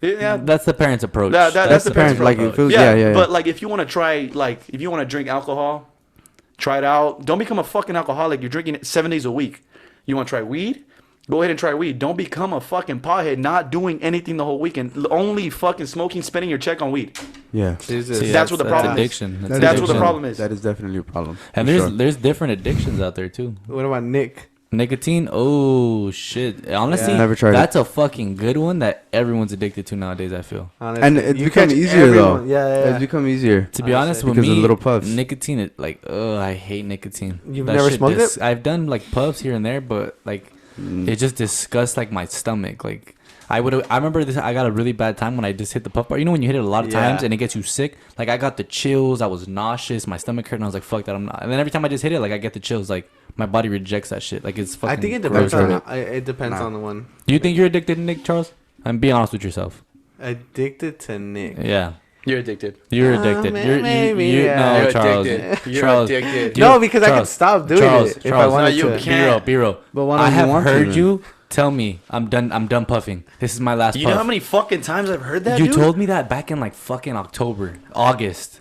yeah.
That's the parents' approach.
That's the parents'
like
approach.
it feels,
Yeah, but like if you want to try, like if you want to drink alcohol, try it out. Don't become a fucking alcoholic. You're drinking it 7 days a week. You want to try weed? Go ahead and try weed. Don't become a fucking pothead, not doing anything the whole weekend. Only fucking smoking, spending your check on weed.
Yeah.
Jesus.
See,
That's what the problem is.
addiction.
That's what the problem is.
That is definitely a problem.
And
for
there's different addictions out there too.
What about Nick?
Nicotine. Oh shit. Honestly,
Yeah.
Never tried
that's a fucking good one that everyone's addicted to nowadays. I feel.
Honestly,
And it's
you
become
catch
easier though.
everyone. Yeah.
It's become easier.
To be honest, with
Because
me,
of little puffs.
nicotine. I hate nicotine.
You've
That
never
shit
smoked it?
I've done like puffs here and there, but like it just disgusts like my stomach. Like I remember this. I got a really bad time when I just hit the puff bar. You know when you hit it a lot of
Yeah.
times and it gets you sick. Like I got the chills. I was nauseous. My stomach hurt, and I was like, "Fuck that, I'm not." And then every time I just hit it, like I get the chills. Like my body rejects that shit. Like it's fucking.
I think it depends
gross.
on it depends on the one.
Do you think you're addicted to Nick, Charles? And be honest with yourself.
Addicted to Nick.
Yeah,
You're addicted.
you're addicted.
maybe, yeah.
No,
You're
Charles.
addicted. You're
Charles.
addicted.
No, because I could
Charles,
stop doing
Charles,
it if I
Charles.
wanted
No, you
to.
can't.
B-roll.
But why
I
don't you
have
want to
heard
then?
you tell me I'm done puffing. This is my last
You
puff.
know how many fucking times I've heard that?
You
dude?
told me that back in like fucking August.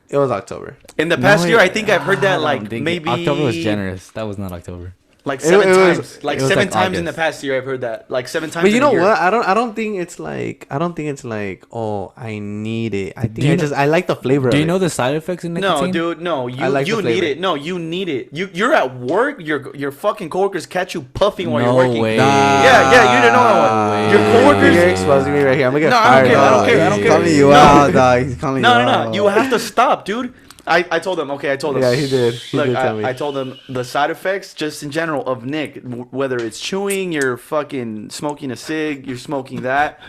It was October.
In the past
No,
year, I think I've heard
I
that
don't
like
think
maybe
October was generous. That was not October.
like
It-
seven
it was-
times. Like
it was
seven
like
times in the
August.
past year, I've heard that. Like 7 times.
But you
in a
know
year.
what? I don't think it's like oh I need it. I think
Do you
I like the flavor.
Do
of
you
it.
know the side effects of nicotine?
No, dude, no. You
I like the
need
flavor.
it. No, you need it. You're at work. Your fucking coworkers catch you puffing while
No
you're working.
way.
Yeah, you didn't know that one. Your coworkers.
You're exposing me right here. I'm gonna get
No, I
fired.
don't care. I don't
dog.
care. I don't
He's
care.
calling you
No.
out, dog. He's calling you
No,
out.
no. You have to stop, dude. I told him. Okay, I told him.
Yeah, he did. He
Look,
did tell me.
I told him the side effects, just in general, of Nick. Whether it's chewing, you're fucking smoking a cig, you're smoking that,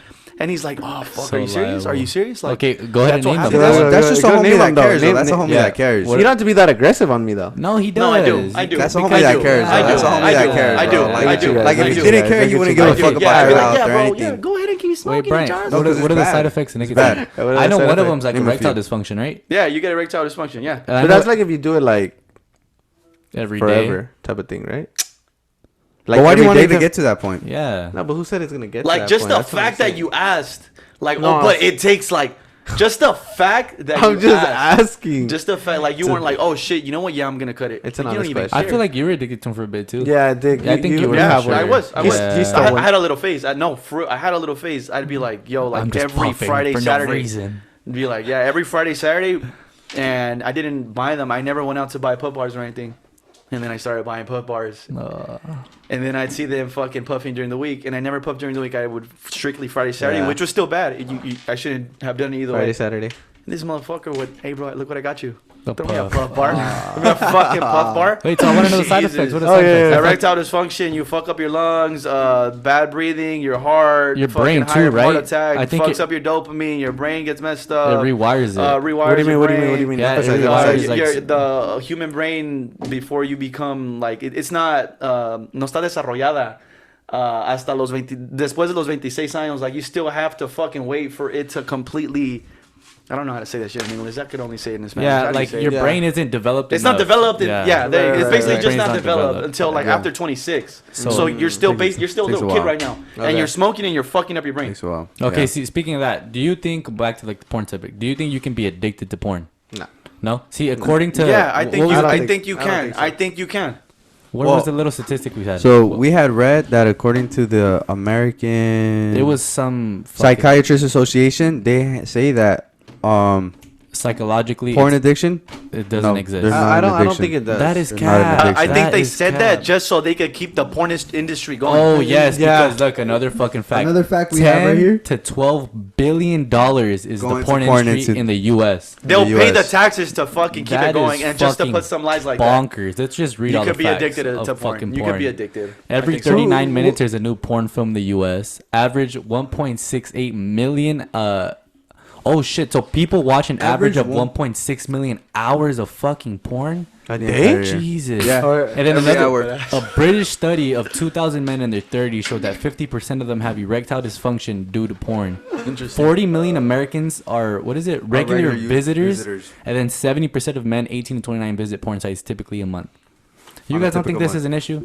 and he's like, "Oh fuck,
So
are you serious?
liable.
Are you serious?" Like,
Okay, go ahead and
that's what
name
happens.
them.
That's-
That's just a
Go
homie
name
that
him, though.
cares. though.
Name-
That's a homie
yeah.
that cares.
You don't have to be that aggressive on me though.
No, he does.
No, I do. I do.
That's a homie
I
that
do.
cares.
I
though. That's a
do.
homie
I
that
do.
cares.
I do.
bro. Like,
I do.
Like
I
if
do.
you didn't care, you wouldn't give
I
a
do.
fuck about
Yeah,
your
like,
health
yeah,
or
bro.
anything.
Yeah, go ahead and keep
Wait,
smoking,
Brian.
Charles.
No,
What are
'cause
the
it's
side
bad.
effects of
It's
nicotine?
bad.
What are the
I know
side
one of
effects?
them's like
Name a
erectile
few.
dysfunction, right?
Yeah, you get erectile dysfunction. Yeah.
And I
But
know
that's like if you do it like
every day.
forever type of thing, right?
But why do you
every
want
day
it to get to that point?
Yeah.
No, but who said it's gonna get to
Like
that
just
point?
the
That's what I'm
fact that
saying.
you asked, like,
No,
oh, but it takes like, just the fact that
I'm
you
just
asked.
asking.
Just the fact, like, you weren't like, oh shit, you know what? Yeah, I'm gonna cut it.
It's an
Like, you
honest
don't even
question.
I feel like you were addicted to him for a bit too.
Yeah, Dick.
Yeah, I think you were.
Yeah,
for
I
sure.
was.
Yeah.
He's still
I
one.
had a little phase. I had a little phase. I'd be like, yo,
I'm
like
just
every
puffing
Friday,
for
Saturday.
No reason.
Be like, yeah, every Friday, Saturday, and I didn't buy them. I never went out to buy puff bars or anything. And then I started buying puff bars. And then I'd see them fucking puffing during the week. And I never puffed during the week. I would strictly Friday, Saturday,
Yeah.
which was still bad. I shouldn't have done it either
Friday,
way.
Saturday.
This motherfucker would, hey bro, look what I got you.
The
Throw me a
puff.
puff bar. Throw me a fucking puff bar.
Wait, so I want to know the side
Jesus.
effects. What are the
Oh,
side
yeah,
effects?
yeah.
Erectile dysfunction, you fuck up your lungs, bad breathing, your heart,
Your
fucking
brain too,
higher heart
right?
attack,
I think
fucks
it-
up your dopamine, your brain gets messed
It
up.
rewires it.
Rewires
What do you mean?
your
What do you mean? What do you
brain.
mean?
Yeah,
Emphasize
it
it.
rewires
Emphasize it.
like-
The human brain before you become like it's not no está desarrollada hasta los 20 después de los 26 años, like you still have to fucking wait for it to completely, I don't know how to say that shit in English. I could only say it in Spanish. How
Yeah,
do you
like
say it?
your
Yeah.
brain isn't developed.
It's not
enough.
developed. It's
Right,
basically
right,
just
right.
Brain's
not
not
developed
developed.
until like
Yeah.
after 26.
So-
So you're still
Takes-
you're still a
takes a
little kid
while.
right now,
Okay.
and you're smoking and you're fucking up your brain.
Takes a while.
Okay,
Yeah.
see, speaking of that, do you think, back to like the porn topic, do you think you can be addicted to porn?
No.
No? See, according to.
Yeah, I
what
think
was
you.
it-
I
think-
think you
I don't
can.
think so.
I think you can.
What
Well,
was the little statistic we had?
So we had read that according to the American
it was some fucking
Psychiatrists Association, they say that
psychologically
porn
it's-
addiction.
it doesn't
No,
exist.
there's not
I
an
don't
addiction.
think it does.
That is
There's not an
cap.
addiction.
I think
That
they
is
said
cap.
that just so they could keep the pornist industry going.
Oh yes,
Yeah.
because look, another fucking fact.
Another fact we have right here.
to $12 billion is
Going
the
to
porn
porn
industry
into-
in the U.S.
They'll
the
pay the
US.
taxes to fucking keep
That
it going,
is
and just to
fucking
put some lies like that.
bonkers. Let's just read
You
all
could
the
be
facts
addicted
of
to
fucking
porn. You could be addicted.
Every
I think so.
39 minutes, there's a new porn film in the U.S. Average 1.68 million. Oh shit! So people watch an average of
Average
1.6 million hours of fucking porn.
A
The
day?
entire year.
Jesus.
Yeah.
And then
Every
another,
hour.
a British study of 2,000 men in their 30s showed that 50% of them have erectile dysfunction due to porn.
Interesting.
40 million Americans are, what is it, regular visitors, and then 70% of men 18 to 29 visit porn sites typically a month. You
On a
guys don't think
typical
this is an issue?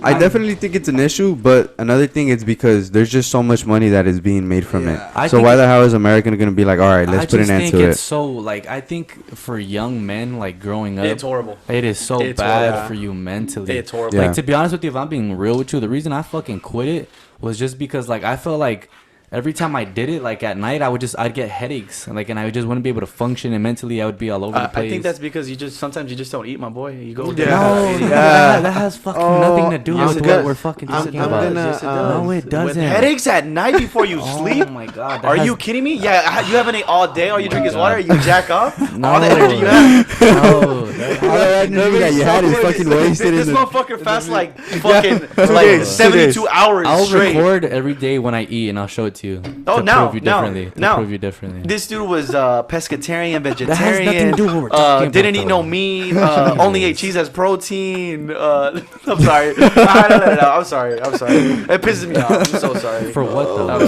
I definitely think it's an issue, but another thing is because there's just so much money that is being made from
Yeah.
it.
I
So
think
why the hell is America going to be like, all right, let's
I
put
just
an end
think
to
it's
it?
so, like, I think for young men, like, growing up,
It's horrible.
it is so
It's
bad
horrible.
for you mentally.
It's horrible.
Yeah.
Like, to be honest with you, if I'm being real with you, the reason I fucking quit it was just because, like, I felt like every time I did it, like, at night, I'd get headaches. And, like, and I just wouldn't be able to function, and mentally I would be all over the place.
I think that's because sometimes you just don't eat, my boy. You go.
Yeah.
No,
Yeah.
that has fucking
Oh,
nothing to do
yes,
with
it
what
does.
we're fucking
I'm
talking
gonna,
about.
Yes, it does.
No, it
With
doesn't.
headaches at night before you sleep.
Oh my god.
Are you kidding me? Yeah, you haven't ate all day. All you drink is water. You jack off.
No.
All the energy you have.
No.
All the energy that you had is fucking wasted
This
in the...
motherfucker fasts like fucking
2
like
days,
72 hours
I'll
straight.
record every day when I eat, and I'll show it to you.
Oh,
to
now,
prove you
now,
differently. To
now.
prove you differently.
This dude was pescatarian, vegetarian.
has nothing to do with what we're talking about,
Didn't eat
though.
no meat. Only ate cheese as protein. I'm sorry. I had to let it out. I'm sorry. It pisses me off. I'm so sorry.
For what though?
I'm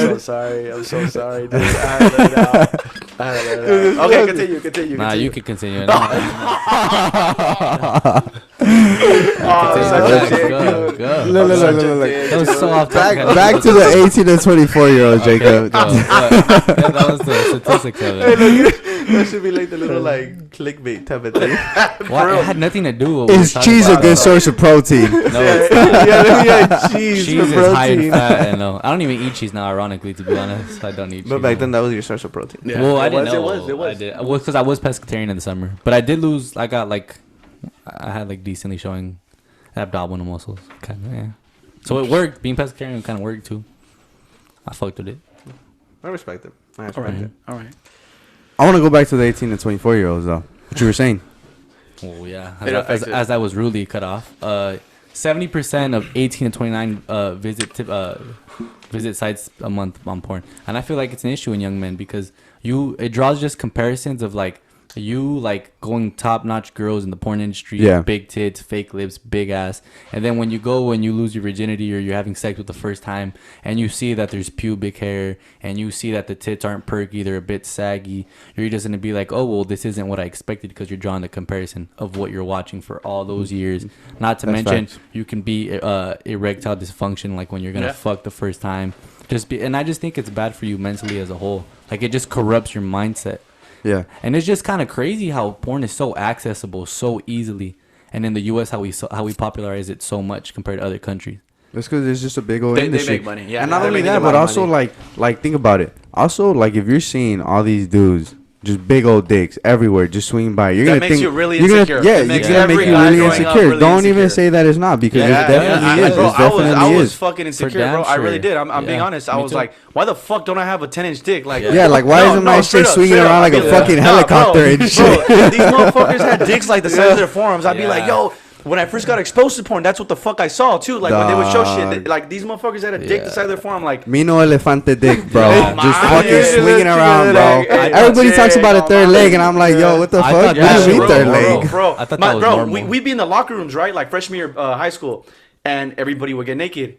so sorry. I'm so sorry. Dude. I had to let it out. Okay, continue.
Nah, you can continue.
Oh, such a dick,
Go,
dude.
go.
Look,
Such a
look.
dick,
That was
dude.
so off topic.
Back to the 18 and 24-year-olds, Jacob.
Go. Yeah, that was the statistics of it.
That should be like the little like clickbait type of thing.
Well, it had nothing to do with what
Is
we were talking
cheese a
about.
good source of protein?
No, it's not.
yeah, cheese
Cheese
for
is high in
protein.
fat, and no, I don't even eat cheese now. Ironically, to be honest, I don't eat cheese.
But back then,
now.
that was your source of protein.
Yeah,
Well, I
it
didn't
was,
know.
It was.
I did. Well, because I was pescatarian in the summer, but I did lose. I had like decently showing abdominal muscles, kind of. Yeah. So it worked. Being pescatarian kind of worked too. I fucked with it.
I respect it. I
All
respect
right.
it.
All right.
I want to go back to the 18 and 24-year-olds, though. What you were saying.
Oh yeah.
It affects it.
As I was rudely cut off. 70% of 18 to 29 visit sites a month on porn, and I feel like it's an issue in young men because it draws just comparisons of like you like going top-notch girls in the porn industry,
Yeah.
big tits, fake lips, big ass, and then when you go and you lose your virginity or you're having sex with the first time and you see that there's pubic hair and you see that the tits aren't perky, they're a bit saggy, you're just gonna be like, oh well, this isn't what I expected, because you're drawing the comparison of what you're watching for all those years. Not to
That's
mention
facts.
you can be erectile dysfunction, like when you're gonna
Yeah.
fuck the first time. And I just think it's bad for you mentally as a whole. Like it just corrupts your mindset.
Yeah.
And it's just kind of crazy how porn is so accessible so easily, and in the U.S. how we popularize it so much compared to other countries.
That's because it's just a big old
They
industry.
make money. Yeah.
And not
They're
only
making
that,
a
but
lot of
also
money.
like think about it. Also, like if you're seeing all these dudes, just big old dicks everywhere, just swinging by, you're
That
gonna
makes
think
you really
you're
insecure.
Gonna, yeah,
It
it's
makes
gonna
every
make you
guy
really
growing up
insecure.
really
Don't even
insecure.
say that it's not, because it
Yeah,
definitely
yeah,
is.
bro,
It definitely
I was
is.
fucking insecure,
damn
bro. I really
sure.
did. I'm being
Yeah,
honest. I
me
was
too.
like, why the fuck don't I have a 10-inch dick? Like,
Yeah, like why isn't my
straight
shit
up,
swinging
straight up.
around like
I'd
a
be
fucking
nah,
helicopter
bro,
and
bro,
shit?
these motherfuckers had dicks like the size of their forearms. I'd be like,
Yeah.
yo. When I first got exposed to porn, that's what the fuck I saw too. Like when they would show
Dog.
shit, like these motherfuckers had a dick the size of their forearm. Like,
Me no elefante dick, bro.
Yeah.
Just
Man,
fucking
yeah,
swinging
yeah,
around,
yeah,
bro.
yeah,
Everybody
yeah,
talks about a
yeah,
third
yeah.
leg, and I'm like, yo, what the
I
fuck?
thought
What
that
do you
was
mean third
normal.
leg?
bro,
I thought that was normal.
we'd be in the locker rooms, right? Like freshman year high school, and everybody would get naked.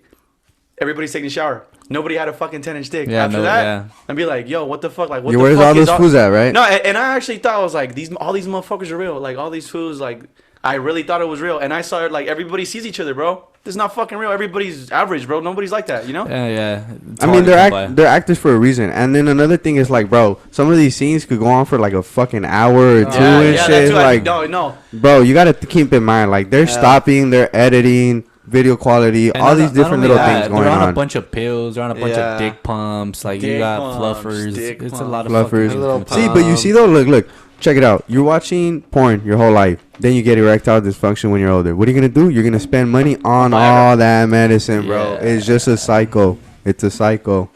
Everybody's taking a shower. Nobody had a fucking 10-inch dick.
Yeah,
After
no,
that,
yeah.
I'd be like, yo, what the fuck? Like, what
Yo,
the
where's
fuck
all
is
those fools at, right?
No, and I actually thought I was like, all these motherfuckers are real. Like all these fools, like I really thought it was real. And I saw it like everybody sees each other, bro. This is not fucking real. Everybody's average, bro. Nobody's like that, you know?
Yeah. It's
I
hard
mean,
to come by.
they're actors for a reason. And then another thing is like, bro, some of these scenes could go on for like a fucking hour or two and
that
shit.
too.
Like,
No.
bro, you gotta keep in mind, like they're stopping, they're editing, video quality,
And
all
not-
these
not
different
only
little
that,
things going
they're on a
on.
bunch of pills. They're on a bunch
Yeah.
of dick pumps. Like you
Dick
got
pumps,
fluffers.
dick
It's a
pumps.
lot of
Fluffers.
fucking
Little
chemicals.
See, but you see though, look, check it out. You're watching porn your whole life. Then you get erectile dysfunction when you're older. What are you gonna do? You're gonna spend money on all that medicine, bro.
Yeah.
It's just a cycle. It's a cycle.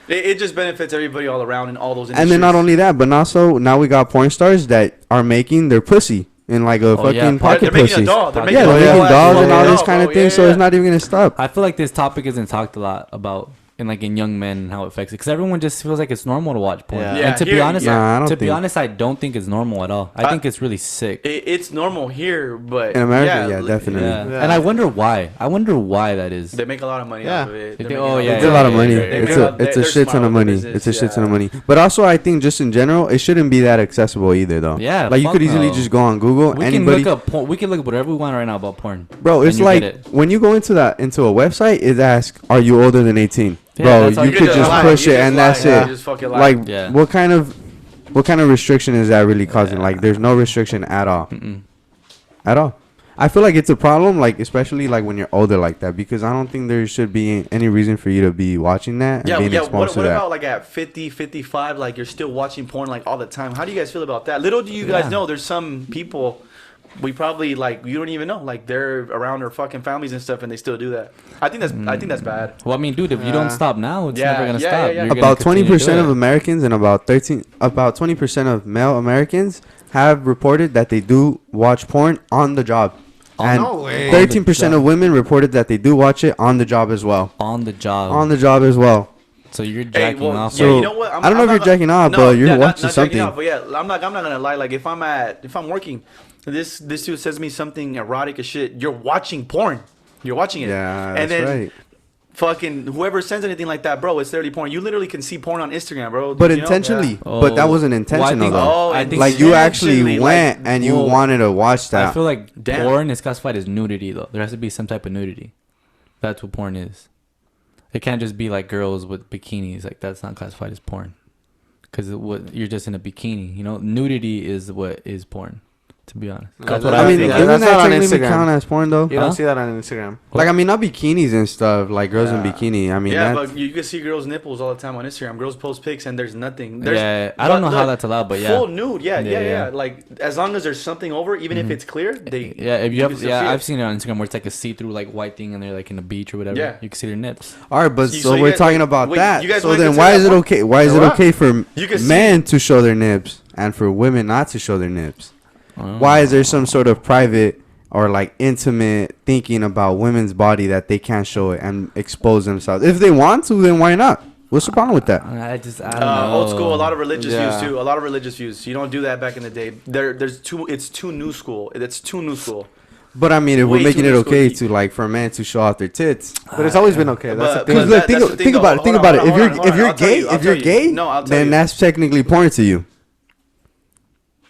It just benefits everybody all around in all those industries.
And then not only that, but also now we got porn stars that are making their pussy in like a
Oh, yeah,
fucking
they're
pocket
making a
pussy.
doll. They're
Yeah,
making
they're
a
making
whole
dolls
ass
and all
fucking
this
doll,
kind of
bro.
thing, so
Yeah.
it's not even gonna stop.
I feel like this topic isn't talked a lot about in young men and how it affects it, because everyone just feels like it's normal to watch porn.
Yeah.
And to be honest,
Nah, I don't
to be
think-
honest, I don't think it's normal at all. I think it's really sick.
It's normal here, but
In America, yeah, definitely.
Yeah.
Yeah.
And I wonder why. I wonder why that is.
they make a lot of money
Yeah.
off of it.
They
They're
think-
making
oh, yeah,
It's a lot of money.
yeah,
It's
yeah.
a
They're
shit ton
smart
of
with
money.
their
It's a shit ton of
business,
money. But also, I think just in general, it shouldn't be that accessible either, though.
Yeah,
like you
fuck
could easily
no.
just go on Google.
We
Anybody,
can look up porn. We can look up whatever we want right now about porn.
bro.
and
It's
you
like
get it.
when you go into a website, it asks, "Are you older than 18?"
Yeah,
Bro,
that's all
you
you
could
do.
just
lie.
push
You
it
just
and
lie.
that's
Yeah,
it.
you just fucking lie.
Like,
Yeah.
what kind of restriction is that really causing? Like, there's no restriction at all. At all. I feel like it's a problem, like especially like when you're older like that, because I don't think there should be any reason for you to be watching that and
Yeah,
being
yeah.
exposed
What
to that.
about like at 50, 55, like you're still watching porn like all the time? How do you guys feel about that? Little do you guys
Yeah.
know, there's some people we probably like you don't even know, like they're around their fucking families and stuff, and they still do that. I think that's bad.
Well, I mean, dude, if you don't stop now, it's
Yeah,
never gonna
yeah,
stop.
yeah, yeah.
You're gonna
About
continue to
20%
do
of
it.
Americans and about 20% of male Americans have reported that they do watch porn on the job. And
no way.
13% of women reported that they do watch it on the job as well.
on the job.
On the job as well.
So you're jacking off.
Yeah,
So,
you know what?
I don't know if you're jacking off, but you're watching something.
Jacking off, but yeah, I'm not gonna lie. Like if I'm working, this dude says me something erotic as shit. You're watching porn. You're watching it.
Yeah,
and
that's
then
right.
fucking whoever sends anything like that, bro, it's literally porn. You literally can see porn on Instagram, bro.
But
You know?
intentionally.
Yeah.
But that wasn't
Well, I
intentional,
think-
though.
I think
Like, you actually
intentionally,
went
like,
and you
well,
wanted to watch
I
that.
feel like
Damn.
porn is classified as nudity, though. There has to be some type of nudity. That's what porn is. It can't just be like girls with bikinis. Like that's not classified as porn, because you're just in a bikini. You know, nudity is what is porn. To be honest, that's what
I
I
mean,
feel.
yeah,
isn't
that's
that
not on
technically
Instagram.
count as porn, though?
You
Huh?
don't see that on Instagram.
Like, I mean, not bikinis and stuff. Like, girls in
Yeah.
bikini. I mean,
Yeah,
that's...
but you can see girls' nipples all the time on Instagram. Girls post pics and there's nothing. There's,
Yeah, I don't know how
look,
that's allowed, but yeah.
full nude. Yeah,
Yeah,
yeah.
yeah.
Like as long as there's something over, even if it's clear, they
Yeah, if you
can
have,
still see it.
I've seen it on Instagram where it's like a see-through like white thing, and they're like in the beach or whatever.
Yeah.
You can see their nips.
All right, but
So you
we're
guys-
talking
wait,
about
wait,
that.
you guys
So
wanna
then
consider
why is
that
it
one?
okay? Why is it
What?
okay for
You can see-
men to show their nips and for women not to show their nips? Why is there some sort of private or like intimate thinking about women's body that they can't show it and expose themselves? If they want to, then why not? What's the problem with that?
I don't know.
Old school, a lot of religious
Yeah.
views too. A lot of religious views. You don't do that back in the day. It's too new school. It's too new school.
But I mean, if we're
Way
making
too
it
much
okay
school.
to like for men to show off their tits,
But it's always been okay. That's the
But-
thing.
because
but
look,
that's the thing,
think
though.
about it. Think
Hold on,
about it.
hold on, hold
If
on.
you're
I'll tell
gay,
you, I'll
if you're
tell you.
gay,
No, I'll tell
then
you.
that's technically porn to you,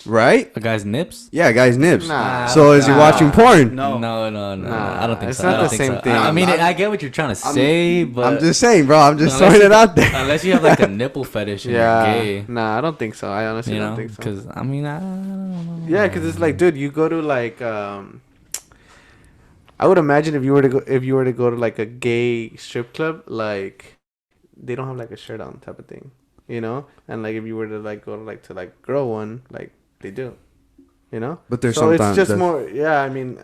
right?
A guy's nips?
Yeah, guys, nips.
Nah.
So is he
Nah.
watching porn?
No.
No.
Nah,
I don't think
it's
so.
not
I don't
the
think
same
so.
thing.
I mean, I get what you're trying to say, but
I'm just saying, bro. I'm just
unless
throwing
you-
it out there.
Unless you have like a nipple fetish and
Yeah.
you're gay,
Nah, I don't think so. I honestly
you
don't
know,
think so.
because I mean, I don't know.
Yeah, because it's like, dude, you go to like, I would imagine if you were to go to like a gay strip club, like they don't have like a shirt on type of thing, you know. And like if you were to like go to like girl one, like they do, you know.
But there's
So it's
sometimes
just
that's-
more. Yeah, I mean,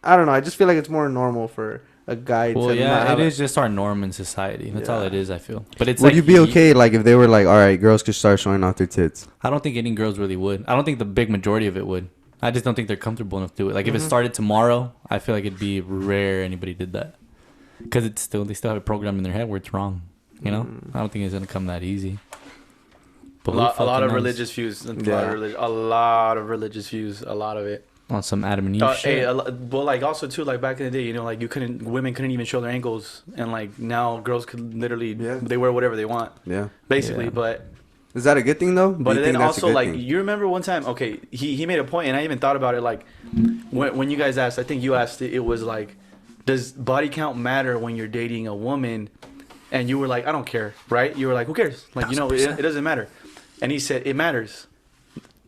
I don't know. I just feel like it's more normal for a guy
Well,
to not
yeah,
have
it
a-
is just our norm in society. That's all
Yeah.
it is. I feel. But it's
Would
like
you be okay like if they were like, all right, girls could start showing off their tits?
I don't think any girls really would. I don't think the big majority of it would. I just don't think they're comfortable enough to do it. Like if it started tomorrow, I feel like it'd be rare anybody did that, because they still have a program in their head where it's wrong. You know, I don't think it's gonna come that easy. But
A
who
lot
fucking
of
knows?
religious views. A
Yeah.
lot of religious views. A lot of it.
On some Adam and Eve shit.
But like also too, like back in the day, you know, like women couldn't even show their ankles, and like now girls could literally they wear whatever they want,
Yeah.
basically.
Yeah.
But
Is that a good thing though? Do
But
you
then
think that's a
also,
good
like,
thing?
you remember one time, okay, he made a point, and I even thought about it, like, when you guys asked, I think you asked it, it was like, does body count matter when you're dating a woman? And you were like, I don't care, right? You were like, who cares? Like, you know, it doesn't matter. And he said, it matters.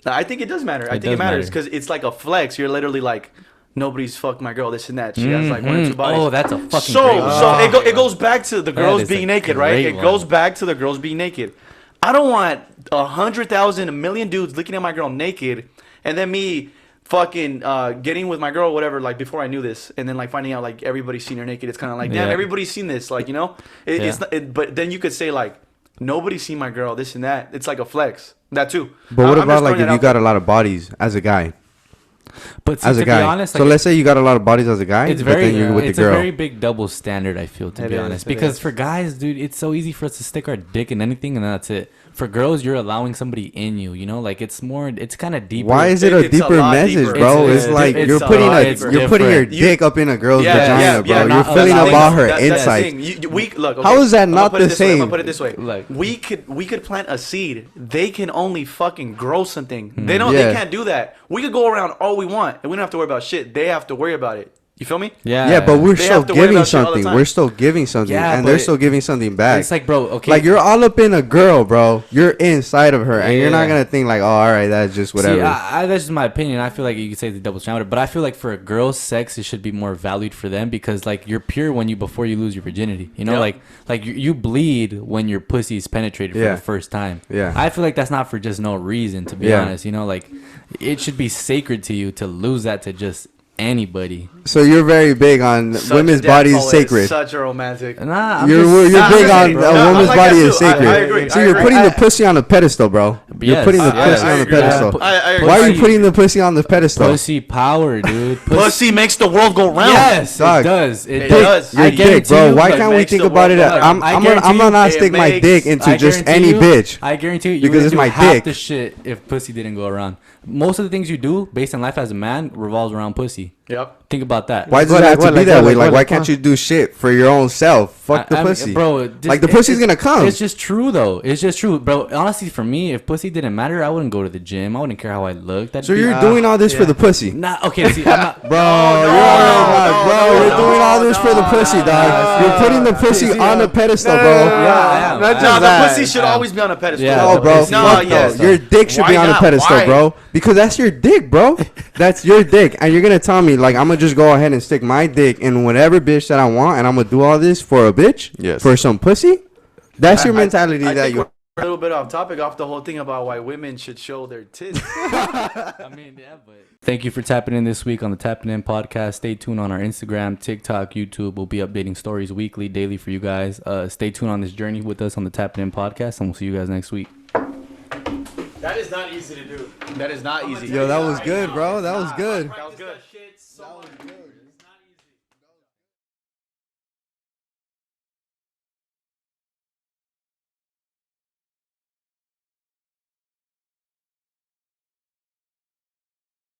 I think it does matter. I think
does
it matters
matter.
because it's like a flex. You're literally like, nobody's fucked my girl, this and that. She has like 1 or 2 bodies.
Oh, that's a fucking
So,
great one.
it goes back to the
That
girls
is
being
a
naked, right?
great
It
one.
goes back to the girls being naked. I don't want 100,000, a million dudes looking at my girl naked, and then me fucking getting with my girl, whatever. Like before I knew this, and then like finding out like everybody's seen her naked. It's kind of like, damn,
Yeah.
everybody's seen this. Like, you know, it's not, but then you could say like, nobody's seen my girl, this and that. It's like a flex. That too.
But what
I'm just
about like
throwing
if
that
you
out
got a lot of bodies as a guy?
But see,
as a
to
guy.
be honest,
So let's say you got a lot of bodies as a guy,
it's
but
very
then you're with
it's
the
a
girl.
very big double standard. I feel, to be honest, because for guys, dude, it's so easy for us to stick our dick in anything and that's it. For girls, you're allowing somebody in you. You know, like it's kind of deeper.
Why is it a
It's a
deeper
lot
message,
deeper.
bro?
It's
Like
it's
you're
a
putting
lot
you're putting your
different.
dick up in a girl's vagina, bro.
not
You're feeling
allowing-
about her
That's the
insides.
thing. We look. Okay,
How is that
I'm gonna
not
put
the
it this way, I'm
same?
gonna put it this way.
Like-
we could plant a seed. They can only fucking grow something.
Hmm.
They don't.
Yeah.
They can't do that. We could go around all we want, and we don't have to worry about shit. They have to worry about it. You feel me?
Yeah, but we're
They
still
have to worry
giving
about shit all the
something.
time.
We're still giving something,
Yeah,
and they're
but
still giving something back.
It's like, bro, okay,
Like you're all up in a girl, bro. You're inside of her, and you're not
Yeah.
gonna think like, oh, all right, that's just whatever.
See, that's just my opinion. I feel like you could say it's a double standard, but I feel like for a girl's sex, it should be more valued for them because like you're pure before you lose your virginity. You know,
Yep.
like you bleed when your pussy is penetrated for
Yeah.
the first time.
Yeah.
I feel like that's not for just no reason. To be
Yeah.
honest, you know, like it should be sacred to you to lose that to just anybody.
So you're very big on
Such
women's
a
body
damn
is
poet,
sacred.
Such a romantic.
Nah,
You're big on
bro.
a
No,
woman's
I'm like
body
that
is
too. I
sacred.
agree.
So
I
you're
agree.
putting the pussy on a pedestal, bro. You're
Yes.
putting the
I
pussy on the
agree.
pedestal.
I agree.
Why are you
Pussy-
putting the pussy on the pedestal?
pussy power, dude.
Pussy makes the world go round.
Yes,
Dog.
it does. It
It
does.
does.
Your
I
dick,
guarantee
bro.
you,
Why
like,
can't we
makes
think
the
about it?
world go round.
I
I'm
guarantee
gonna
you,
not
it
stick my
makes-
dick into
I
just
guarantee
any
you-
bitch.
I guarantee you,
Because
would
it's
do
my
half
dick.
the shit if pussy didn't go around. Most of the things you do based on life as a man revolves around pussy.
Yep.
Think about that.
Why does
What,
it have
like
to
what,
be
like
that
what,
way?
like
Like,
what,
why
like
can't
what?
you do shit for your own self? Fuck the
I mean,
pussy,
bro. Just,
Like the pussy's gonna come.
It's just true though. It's just true, bro. Honestly, for me, if pussy didn't matter, I wouldn't go to the gym. I wouldn't care how I looked. That'd
So
be-
you're doing all this for the pussy,
Nah, okay. See, I'm not.
bro.
no,
You're
no,
doing all this for the
no,
pussy,
no,
dog. You're putting the pussy on a pedestal, bro.
Yeah, I am.
Not
I
just
No,
am.
the
that.
pussy should always be on a pedestal.
Yeah,
No,
the
bro.
pussy-
No,
Fuck
yes.
no. Your dick should
Why
be on a
not?
pedestal,
Why?
bro. Because that's your dick, bro. That's your dick. And you're going to tell me, like, I'm going to just go ahead and stick my dick in whatever bitch that I want, and I'm going to do all this for a bitch?
Yes.
For some pussy? That's your mentality
I
that
think
you...
we're a little bit off topic, off the whole thing about why women should show their tits.
I mean, yeah, but. Thank you for tapping in this week on the Tapping In podcast. Stay tuned on our Instagram, TikTok, YouTube. We'll be updating stories weekly, daily for you guys. Stay tuned on this journey with us on the Tapping In podcast, and we'll see you guys next week.
That is not easy to do.
That is not easy.
Yo, that was good, bro. That was good.
That was good.
Shit so much.